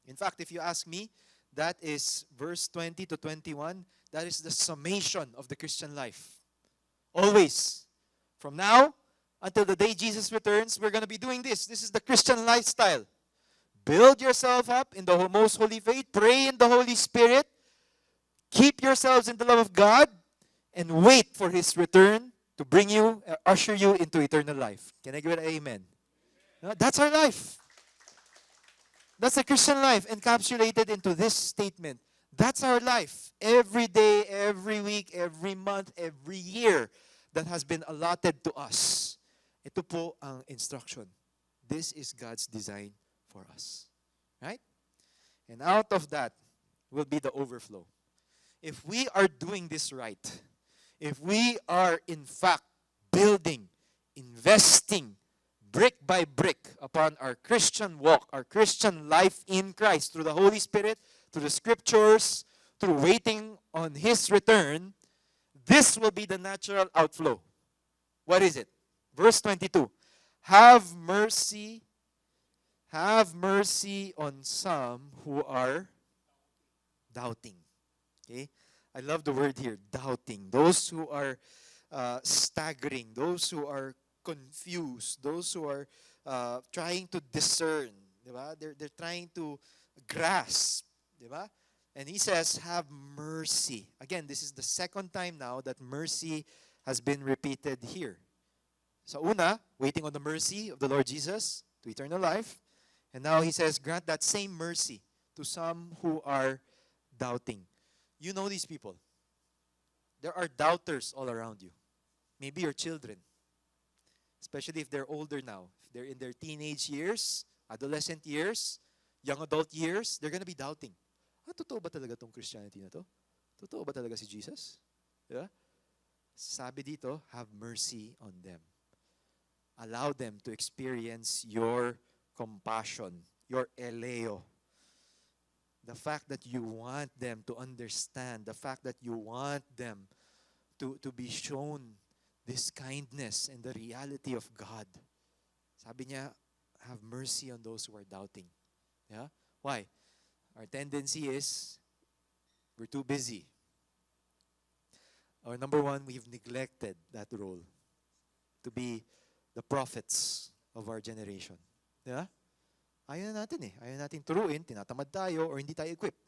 In fact, if you ask me, that is verse 20 to 21. That is the summation of the Christian life. Always. From now until the day Jesus returns, we're going to be doing this. This is the Christian lifestyle. Build yourself up in the most holy faith. Pray in the Holy Spirit. Keep yourselves in the love of God. And wait for His return to bring you, usher you into eternal life. Can I give it an amen? That's our life. That's the Christian life encapsulated into this statement. That's our life. Every day, every week, every month, every year. that has been allotted to us. Ito po ang instruction. This is God's design for us. Right? And out of that will be the overflow. If we are doing this right, if we are in fact building, investing brick by brick upon our Christian walk, our Christian life in Christ through the Holy Spirit, through the Scriptures, through waiting on His return, this will be the natural outflow. What is it? Verse 22. Have mercy on some who are doubting. Okay? I love the word here, doubting. Those who are staggering, those who are confused, those who are trying to discern. Diba? They're trying to grasp. Diba? And he says, have mercy. Again, this is the second time now that mercy has been repeated here. Sa una, waiting on the mercy of the Lord Jesus to eternal life. And now he says, grant that same mercy to some who are doubting. You know these people. There are doubters all around you. Maybe your children. Especially if they're older now. If they're in their teenage years, adolescent years, young adult years, they're gonna be doubting. Totoo ba talaga tong Christianity na to? Totoo ba talaga si Jesus? Diba? Sabi dito, have mercy on them. Allow them to experience your compassion, your eleo. The fact that you want them to understand, the fact that you want them to be shown this kindness and the reality of God. Sabi niya, have mercy on those who are doubting. Yeah? Why? Our tendency is, we're too busy. Or number one, we've neglected that role to be the prophets of our generation. Yeah? Ayaw na natin eh. Ayaw natin turuin, tinatamad tayo, or hindi tayo equipped.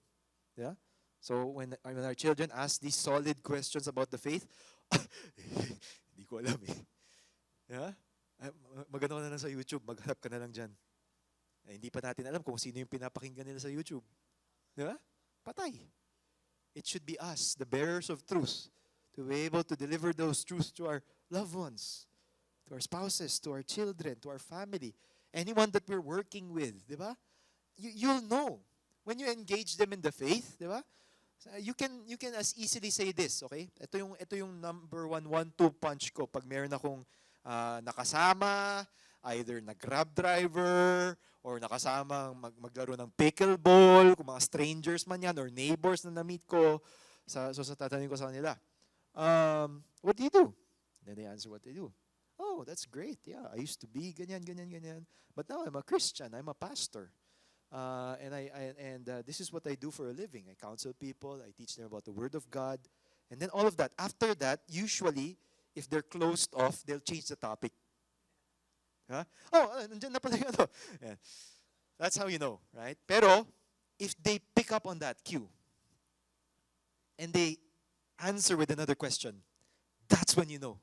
Yeah? So when our children ask these solid questions about the faith, hindi ko alam eh. Yeah? Magano ka na lang sa YouTube, maghanap ka na lang dyan. Hindi pa natin alam kung sino yung pinapakinggan nila sa YouTube. Di ba? Patay. It should be us, the bearers of truth, to be able to deliver those truths to our loved ones, to our spouses, to our children, to our family, anyone that we're working with. Di ba? You'll know. When you engage them in the faith, di ba? You can as easily say this, okay? Ito yung number 1-2 punch ko pag meron akong nakasama, either na grab driver, or nakasama maglaro ng pickleball, kung mga strangers man yan, or neighbors na na-meet ko, so tatanungin ko sa kanila, what do you do? Then they answer what they do. Oh, that's great. Yeah, I used to be ganyan. But now I'm a Christian. I'm a pastor. And this is what I do for a living. I counsel people. I teach them about the Word of God. And then all of that. After that, usually, if they're closed off, they'll change the topic. Huh? Oh, nandiyan na pala yung ano. Yeah. That's how you know, right? Pero, if they pick up on that cue, and they answer with another question, that's when you know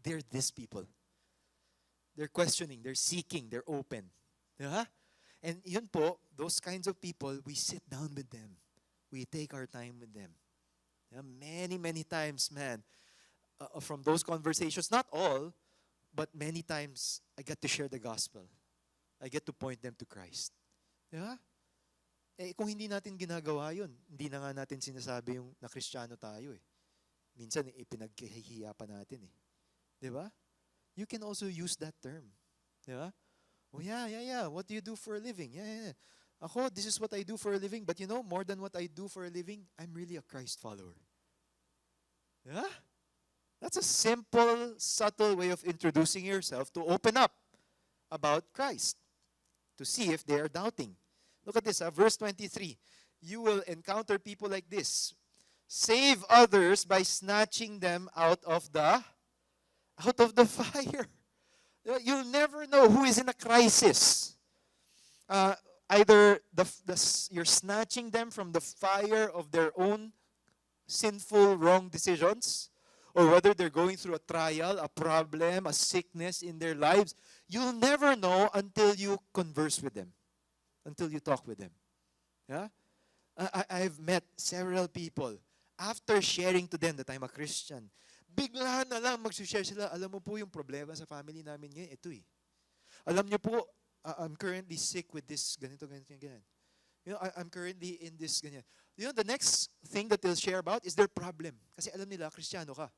they're these people. They're questioning, they're seeking, they're open. Yeah? And yun po, those kinds of people, we sit down with them. We take our time with them. Yeah? Many times, man, from those conversations, not all, but many times, I get to share the gospel. I get to point them to Christ. Yeah? Eh, kung hindi natin ginagawa yun, hindi na nga natin sinasabi yung na Kristiyano tayo eh. Minsan, ipinaghihiya pa natin eh. Di ba? You can also use that term. Di ba? Oh yeah. What do you do for a living? Yeah. Ako, this is what I do for a living. But you know, more than what I do for a living, I'm really a Christ follower. Yeah? That's a simple, subtle way of introducing yourself to open up about Christ, to see if they are doubting. Look at this, verse 23. You will encounter people like this. Save others by snatching them out of the fire. You'll never know who is in a crisis. Either you're snatching them from the fire of their own sinful, wrong decisions, or whether they're going through a trial, a problem, a sickness in their lives. You'll never know until you converse with them, until you talk with them. Yeah? I've met several people after sharing to them that I'm a Christian. bigla na lang mag-share sila, alam mo po yung problema sa family namin ngayon, ito eh. Alam niyo po, I'm currently sick with this, ganito, ganito, ganyan. You know, I'm currently in this, ganyan. You know, the next thing that they'll share about is their problem. Kasi alam nila, Kristiyano ka.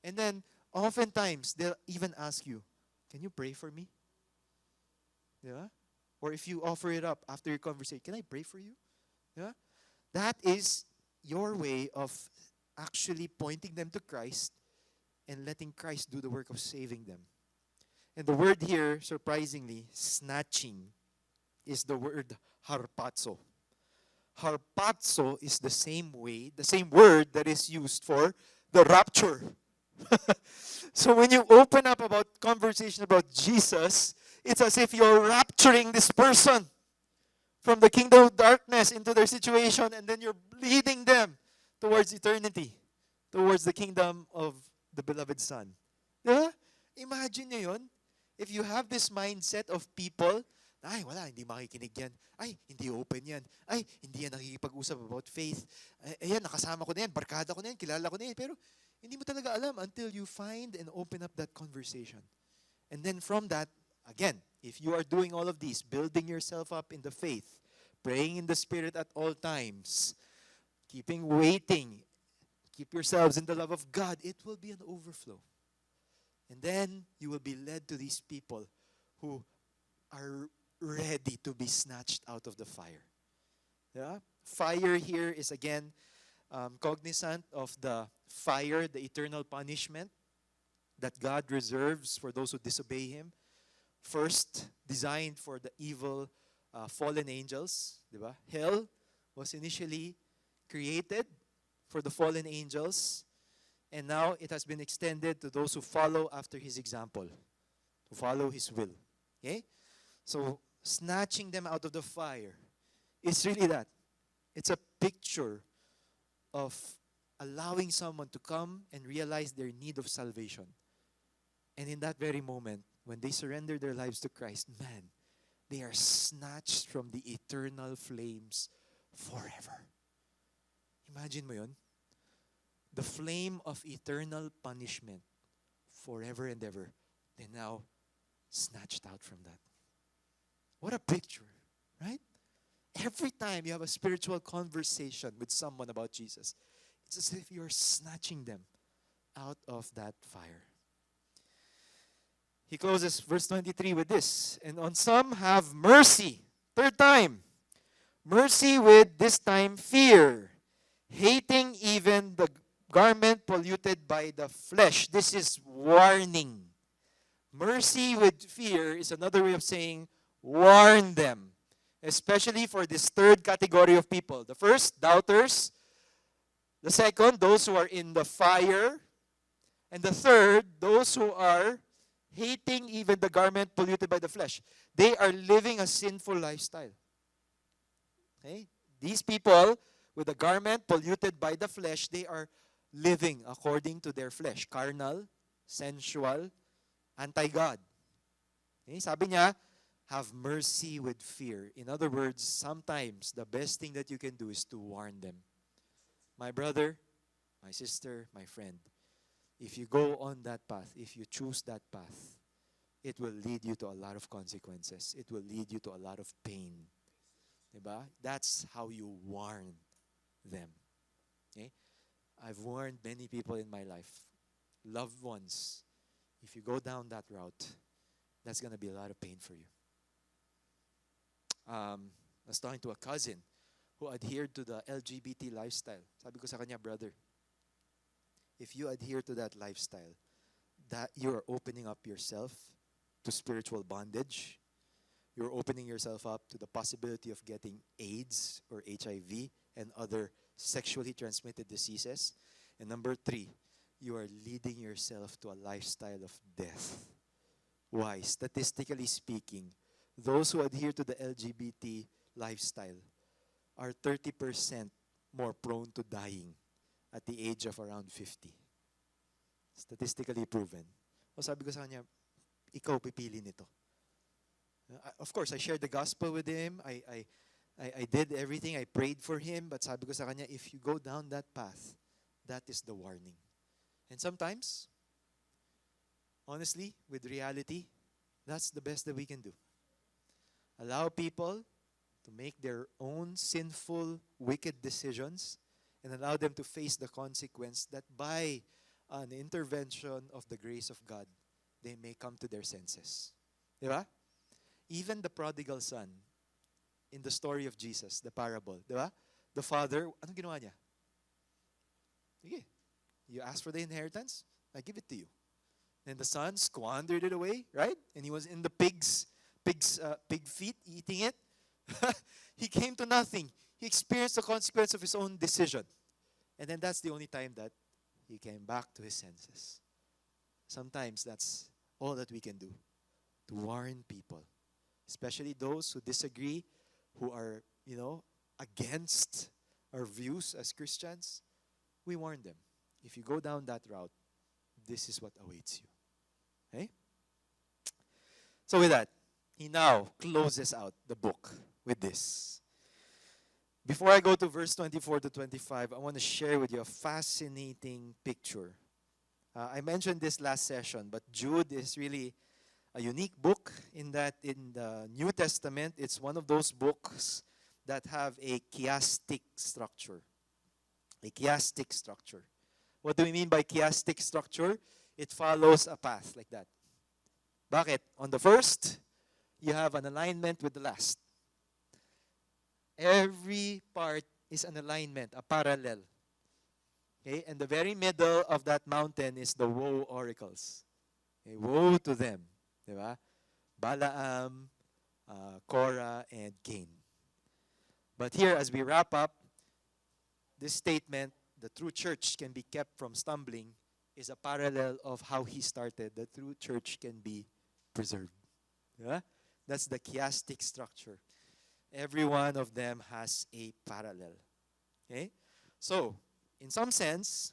And then, oftentimes, they'll even ask you, can you pray for me? Yeah? Or if you offer it up after your conversation, can I pray for you? Yeah? That is your way of actually pointing them to Christ and letting Christ do the work of saving them. And the word here, surprisingly, snatching, is the word harpazo. Harpazo is the same word that is used for the rapture. So when you open up about conversation about Jesus, it's as if you're rapturing this person from the kingdom of darkness into their situation, and then you're leading them towards eternity, towards the kingdom of the beloved Son. Diba? Imagine nyo yun. If you have this mindset of people, ay, wala, hindi makikinig yan. Ay, hindi open yan. Ay, hindi yan nakikipag-usap about faith. Ay, ayan, nakasama ko na yan, barkada ko na yan, kilala ko na yan. Pero hindi mo talaga alam until you find and open up that conversation. And then from that, again, if you are doing all of these, building yourself up in the faith, praying in the Spirit at all times, waiting, keep yourselves in the love of God, it will be an overflow. And then you will be led to these people who are ready to be snatched out of the fire. Yeah? Fire here is again cognizant of the fire, the eternal punishment that God reserves for those who disobey Him. First, designed for the evil fallen angels. Diba? Hell was initially created for the fallen angels. And now it has been extended to those who follow after His example, who follow His will. Okay? So, snatching them out of the fire is really that. It's a picture of allowing someone to come and realize their need of salvation. And in that very moment, when they surrender their lives to Christ, man, they are snatched from the eternal flames forever. Imagine mo yun? The flame of eternal punishment forever and ever. They're now snatched out from that. What a picture, right? Every time you have a spiritual conversation with someone about Jesus, it's as if you're snatching them out of that fire. He closes verse 23 with this. And on some have mercy. Third time. Mercy with, this time, fear. Hating even the garment polluted by the flesh. This is warning. Mercy with fear is another way of saying warn them. Especially for this third category of people. The first, doubters. The second, those who are in the fire. And the third, those who are hating even the garment polluted by the flesh. They are living a sinful lifestyle. Okay? These people with a garment polluted by the flesh, they are living according to their flesh. Carnal, sensual, anti-God. Okay? Sabi niya, have mercy with fear. In other words, sometimes the best thing that you can do is to warn them. My brother, my sister, my friend, if you go on that path, if you choose that path, it will lead you to a lot of consequences. It will lead you to a lot of pain. Diba? That's how you warn them. Okay? I've warned many people in my life, loved ones, if you go down that route, that's going to be a lot of pain for you. I was talking to a cousin who adhered to the LGBT lifestyle. Sabi ko sa kanya, brother, if you adhere to that lifestyle, that you are opening up yourself to spiritual bondage. You're opening yourself up to the possibility of getting AIDS or HIV and other sexually transmitted diseases. And number 3, you are leading yourself to a lifestyle of death. Why? Statistically speaking, those who adhere to the LGBT lifestyle are 30% more prone to dying at the age of around 50. Statistically proven. O sabi ko sa kanya, ikaw pipili nito. Of course, I shared the gospel with him. I did everything. I prayed for him. But sabi ko sa kanya, if you go down that path, that is the warning. And sometimes, honestly, with reality, that's the best that we can do. Allow people to make their own sinful, wicked decisions and allow them to face the consequence that by an intervention of the grace of God, they may come to their senses. Di ba? Even the prodigal son in the story of Jesus, the parable, di ba? The father, anong ginawa niya? Sige, you ask for the inheritance, I give it to you. And the son squandered it away, right? And he was in the pig feet eating it. He came to nothing. He experienced the consequence of his own decision. And then that's the only time that he came back to his senses. Sometimes that's all that we can do, to warn people, especially those who disagree, who are, against our views as Christians. We warn them. If you go down that route, this is what awaits you. Okay? So with that, he now closes out the book with this. Before I go to verse 24 to 25, I want to share with you a fascinating picture. I mentioned this last session, but Jude is really a unique book in that in the New Testament, it's one of those books that have a chiastic structure. A chiastic structure. What do we mean by chiastic structure? It follows a path like that. Bakit? On the first, you have an alignment with the last. Every part is an alignment, a parallel. Okay? And the very middle of that mountain is the woe oracles. Okay? Woe to them. Diba? Balaam, Korah, and Cain. But here, as we wrap up, this statement, the true church can be kept from stumbling, is a parallel of how he started. The true church can be preserved. Yeah? That's the chiastic structure. Every one of them has a parallel. Okay? So, in some sense,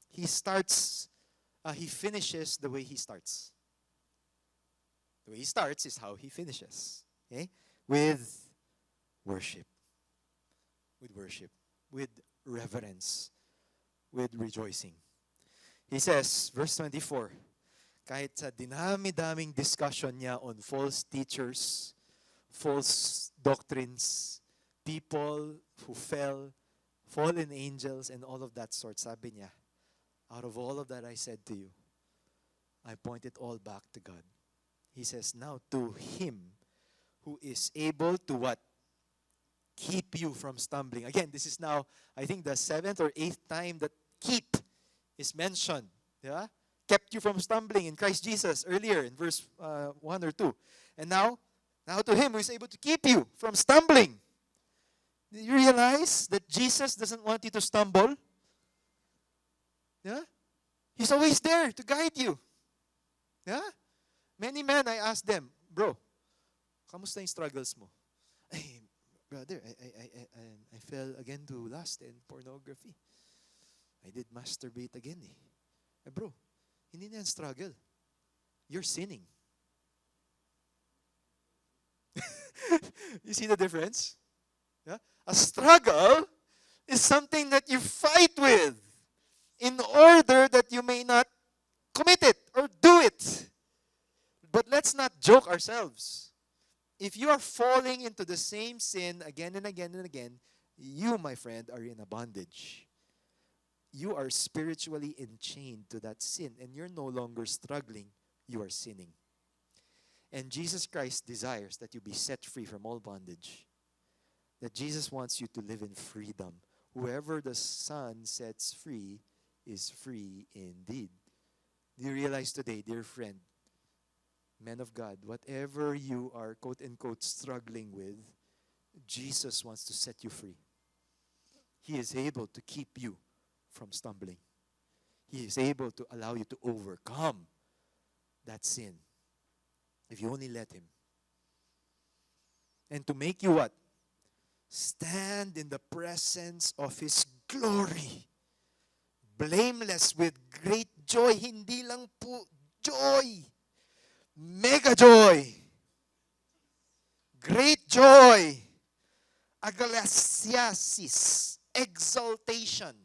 he finishes the way he starts. The way he starts is how he finishes. Okay? With worship. With worship. With reverence. With rejoicing. He says, verse 24, kahit sa dinami-daming discussion niya on false teachers, false doctrines, people who fell, fallen angels, and all of that sort, sabi niya, out of all of that I said to you, I point it all back to God. He says, now to Him who is able to what? Keep you from stumbling. Again, this is now, I think, the 7th or 8th time that keep is mentioned. Yeah? Kept you from stumbling in Christ Jesus earlier in verse 1 or 2. And now to Him who is able to keep you from stumbling. Do you realize that Jesus doesn't want you to stumble? Yeah? He's always there to guide you. Yeah? Many men, I ask them, bro, kamusta yung struggles mo? Ay, brother, I fell again to lust and pornography. I did masturbate again eh. Bro, hindi na yan struggle. You're sinning. You see the difference? Yeah? A struggle is something that you fight with in order that you may not commit it or do it. But let's not joke ourselves. If you are falling into the same sin again and again and again, you, my friend, are in a bondage. You are spiritually enchained to that sin and you're no longer struggling, you are sinning. And Jesus Christ desires that you be set free from all bondage. That Jesus wants you to live in freedom. Whoever the Son sets free is free indeed. Do you realize today, dear friend, men of God, whatever you are quote-unquote struggling with, Jesus wants to set you free. He is able to keep you from stumbling. He is able to allow you to overcome that sin if you only let Him. And to make you what? Stand in the presence of His glory. Blameless with great joy. Hindi lang po joy. Mega joy. Great joy. Agalasiasis. Exaltation.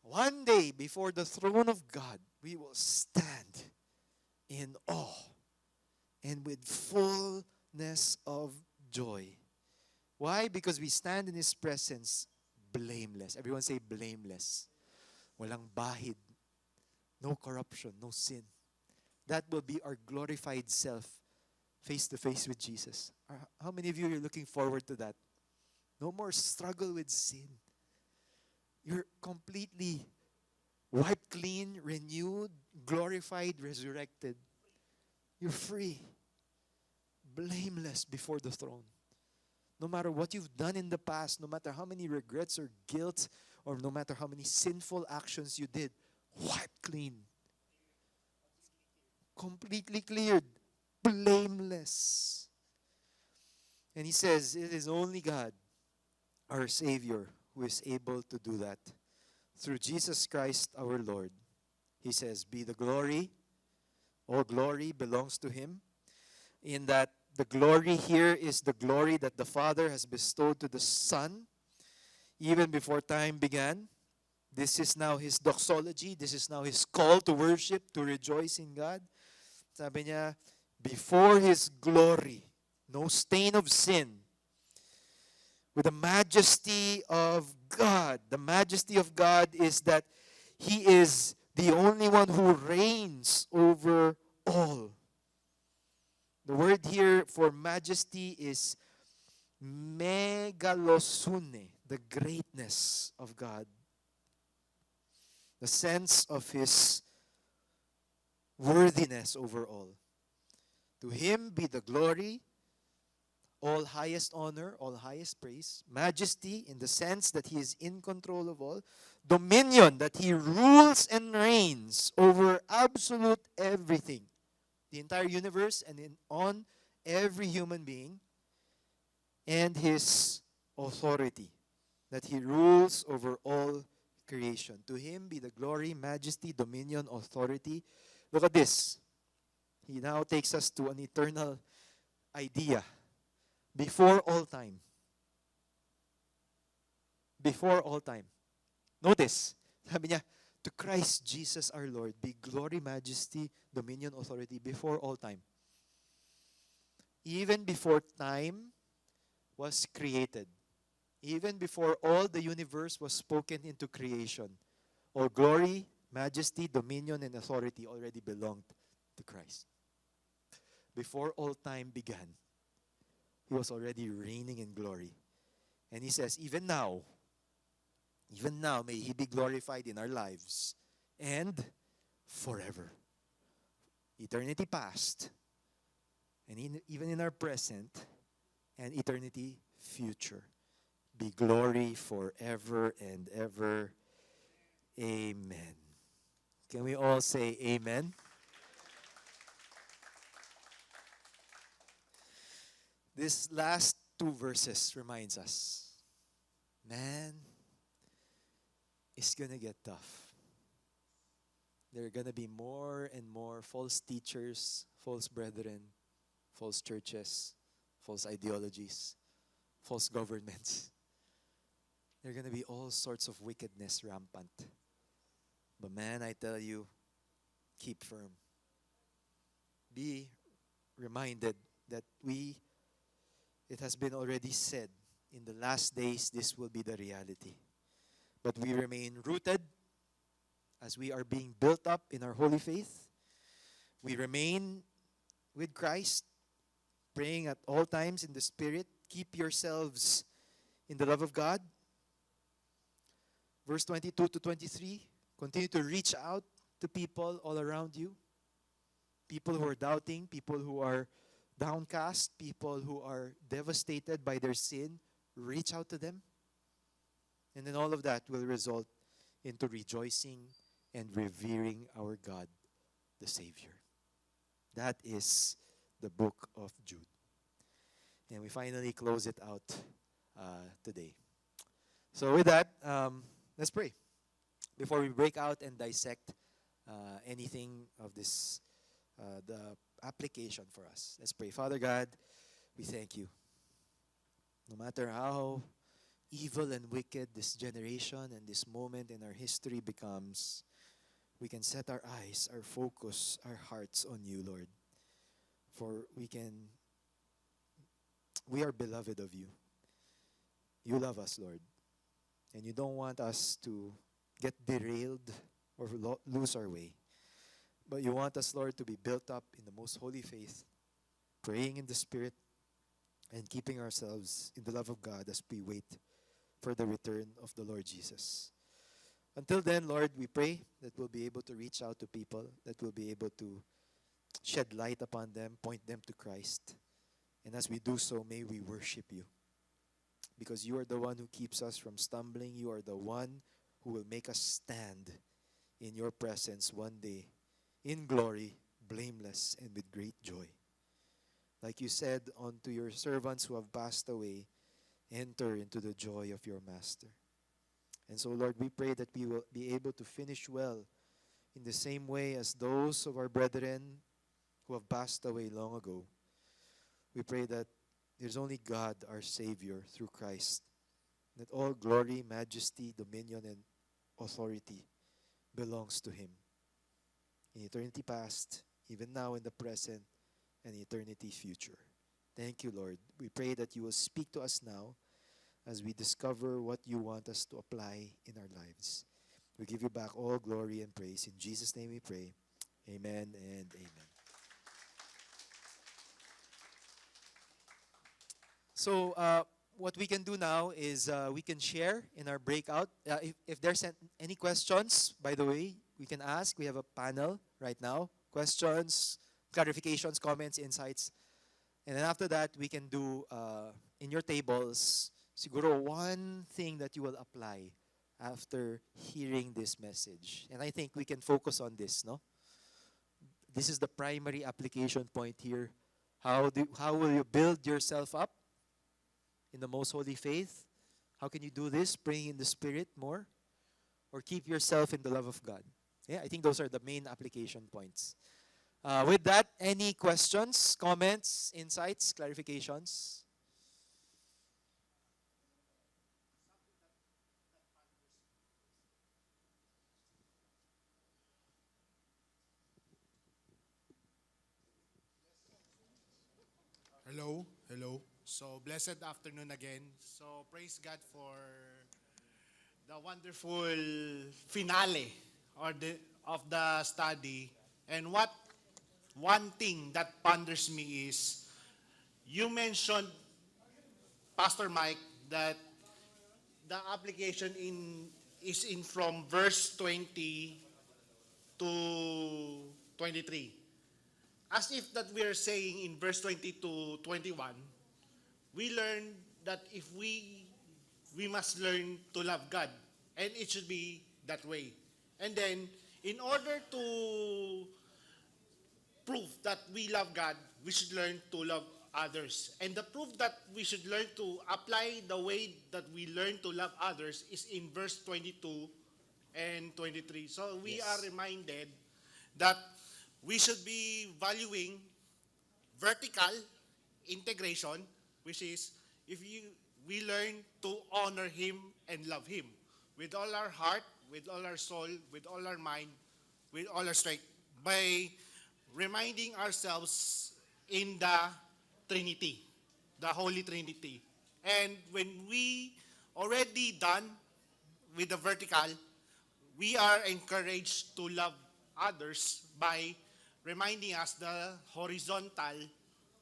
One day before the throne of God, we will stand in awe and with fullness of joy. Why? Because we stand in His presence blameless. Everyone say blameless. Walang bahid. No corruption, no sin. That will be our glorified self face to face with Jesus. How many of you are looking forward to that? No more struggle with sin. You're completely wiped clean, renewed, glorified, resurrected. You're free, blameless before the throne. No matter what you've done in the past, no matter how many regrets or guilt, or no matter how many sinful actions you did, wiped clean. Completely cleared, blameless. And He says, it is only God, our Savior, who is able to do that. Through Jesus Christ our Lord. He says, be the glory, all glory belongs to Him. In that the glory here is the glory that the Father has bestowed to the Son even before time began. This is now His doxology. This is now His call to worship, to rejoice in God. Sabi niya, before His glory, no stain of sin, with the majesty of God. The majesty of God is that He is the only one who reigns over all. The word here for majesty is megalosune, the greatness of God. The sense of His worthiness over all. To Him be the glory, all highest honor, all highest praise, majesty in the sense that He is in control of all, dominion that He rules and reigns over absolute everything, the entire universe and on every human being, and His authority that He rules over all creation. To Him be the glory, majesty, dominion, authority. Look at this. He now takes us to an eternal idea. Before all time. Before all time. Notice, sabi niya, to Christ Jesus our Lord be glory, majesty, dominion, authority before all time. Even before time was created. Even before all the universe was spoken into creation. All glory, majesty, dominion, and authority already belonged to Christ. Before all time began, He was already reigning in glory. And He says, even now, may He be glorified in our lives and forever. Eternity past, and even in our present, and eternity future. Be glory forever and ever. Amen. Can we all say amen? This last two verses reminds us, man, it's gonna get tough. There are gonna be more and more false teachers, false brethren, false churches, false ideologies, false governments. There are gonna be all sorts of wickedness rampant. But man, I tell you, keep firm. Be reminded that it has been already said, in the last days, this will be the reality. But we remain rooted as we are being built up in our holy faith. We remain with Christ, praying at all times in the Spirit. Keep yourselves in the love of God. Verse 22 to 23, continue to reach out to people all around you. People who are doubting, people who are downcast, people who are devastated by their sin, reach out to them. And then all of that will result into rejoicing and revering our God, the Savior. That is the book of Jude. And we finally close it out today. So with that, let's pray before we break out and dissect anything of this, the application for us. Let's pray. Father God, we thank you. No matter how evil and wicked this generation and this moment in our history becomes, we can set our eyes, our focus, our hearts on you, Lord. For we are beloved of you. You love us, Lord. And you don't want us to get derailed or lose our way. But you want us, Lord, to be built up in the most holy faith, praying in the Spirit, and keeping ourselves in the love of God as we wait for the return of the Lord Jesus. Until then, Lord, we pray that we'll be able to reach out to people, that we'll be able to shed light upon them, point them to Christ. And as we do so, may we worship you. Because you are the one who keeps us from stumbling. You are the one who will make us stand in your presence one day, in glory, blameless, and with great joy. Like you said unto your servants who have passed away, enter into the joy of your master. And so, Lord, we pray that we will be able to finish well in the same way as those of our brethren who have passed away long ago. We pray that there's only God, our Savior, through Christ, that all glory, majesty, dominion, and authority belongs to Him. In eternity past, even now in the present, and eternity future. Thank you, Lord. We pray that you will speak to us now as we discover what you want us to apply in our lives. We give you back all glory and praise. In Jesus' name we pray. Amen and amen. So, what we can do now is we can share in our breakout. If there's any questions, by the way, we can ask. We have a panel right now. Questions, clarifications, comments, insights. And then after that, we can do in your tables, siguro one thing that you will apply after hearing this message. And I think we can focus on this, no? This is the primary application point here. How will you build yourself up in the most holy faith? How can you do this? Praying in the Spirit more? Or keep yourself in the love of God? Yeah, I think those are the main application points. With that, any questions, comments, insights, clarifications? Hello, hello. So, blessed afternoon again. So, praise God for the wonderful finale of the study. And one thing that ponders me is, you mentioned, Pastor Mike, that the application is in from verse 20 to 23. As if that we are saying in verse 20 to 21, we learn that if we must learn to love God, and it should be that way. And then, in order to prove that we love God, we should learn to love others. And the proof that we should learn to apply the way that we learn to love others is in verse 22 and 23. So we Yes. are reminded that we should be valuing vertical integration, which is we learn to honor Him and love Him with all our heart, with all our soul, with all our mind, with all our strength, by reminding ourselves in the Trinity, the Holy Trinity. And when we already done with the vertical, we are encouraged to love others by reminding us the horizontal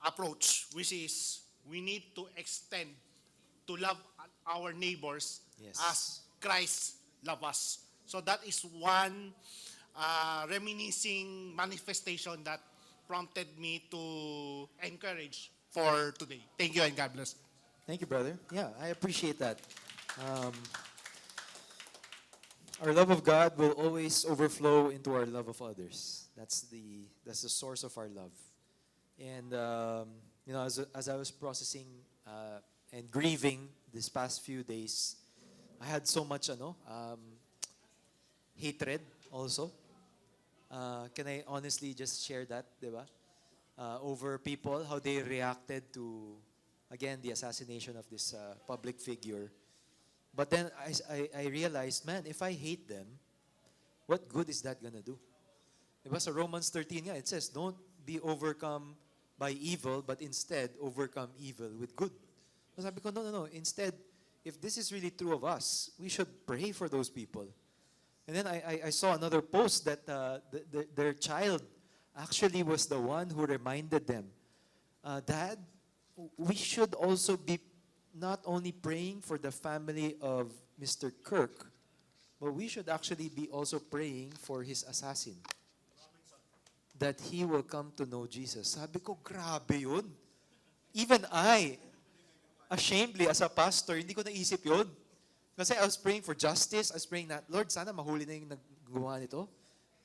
approach, which is we need to extend to love our neighbors Yes. as Christ loved us. So that is one reminiscing manifestation that prompted me to encourage for today. Thank you and God bless. Thank you, brother. Yeah, I appreciate that. Um, our love of God will always overflow into our love of others. That's the source of our love. And as I was processing and grieving this past few days, I had so much hatred also. Can I honestly just share that, diba? Over people, how they reacted to, again, the assassination of this public figure. But then I realized, man, if I hate them, what good is that gonna do? Diba sa Romans 13 nga, it says, don't be overcome by evil, but instead overcome evil with good. So sabi ko, no. Instead, if this is really true of us, we should pray for those people. And then I saw another post that their child actually was the one who reminded them, Dad, we should also be not only praying for the family of Mr. Kirk, but we should actually be also praying for his assassin. That he will come to know Jesus. Sabi ko, grabe yun. Even I, ashamedly as a pastor, hindi ko naisip yun. Kasi I was praying for justice. I was praying that, Lord, sana mahuli na yung naggawa nito.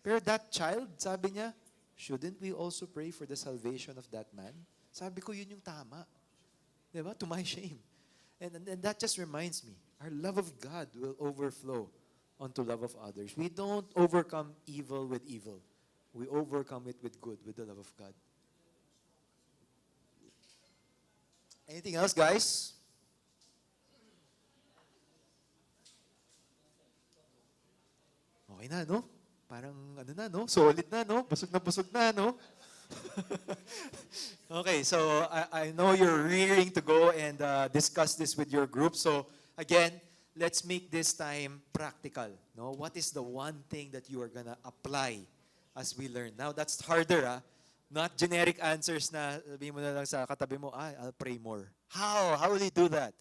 Pero that child, sabi niya, shouldn't we also pray for the salvation of that man? Sabi ko, yun yung tama. Diba? To my shame. And that just reminds me, our love of God will overflow onto love of others. We don't overcome evil with evil. We overcome it with good, with the love of God. Anything else, guys? Okay na, no? Parang ano na, no? Solid na, no? Busog na, no? Okay, so I know you're rearing to go and discuss this with your group. So again, let's make this time practical. No, what is the one thing that you are gonna apply as we learn? Now that's harder, not generic answers na sabihin mo na lang sa katabi mo, I'll pray more. How? How will you do that?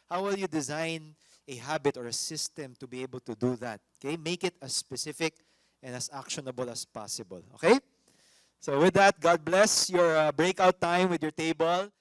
How will you design a habit or a system to be able to do that? Okay, make it as specific and as actionable as possible. Okay. So with that, God bless your breakout time with your table.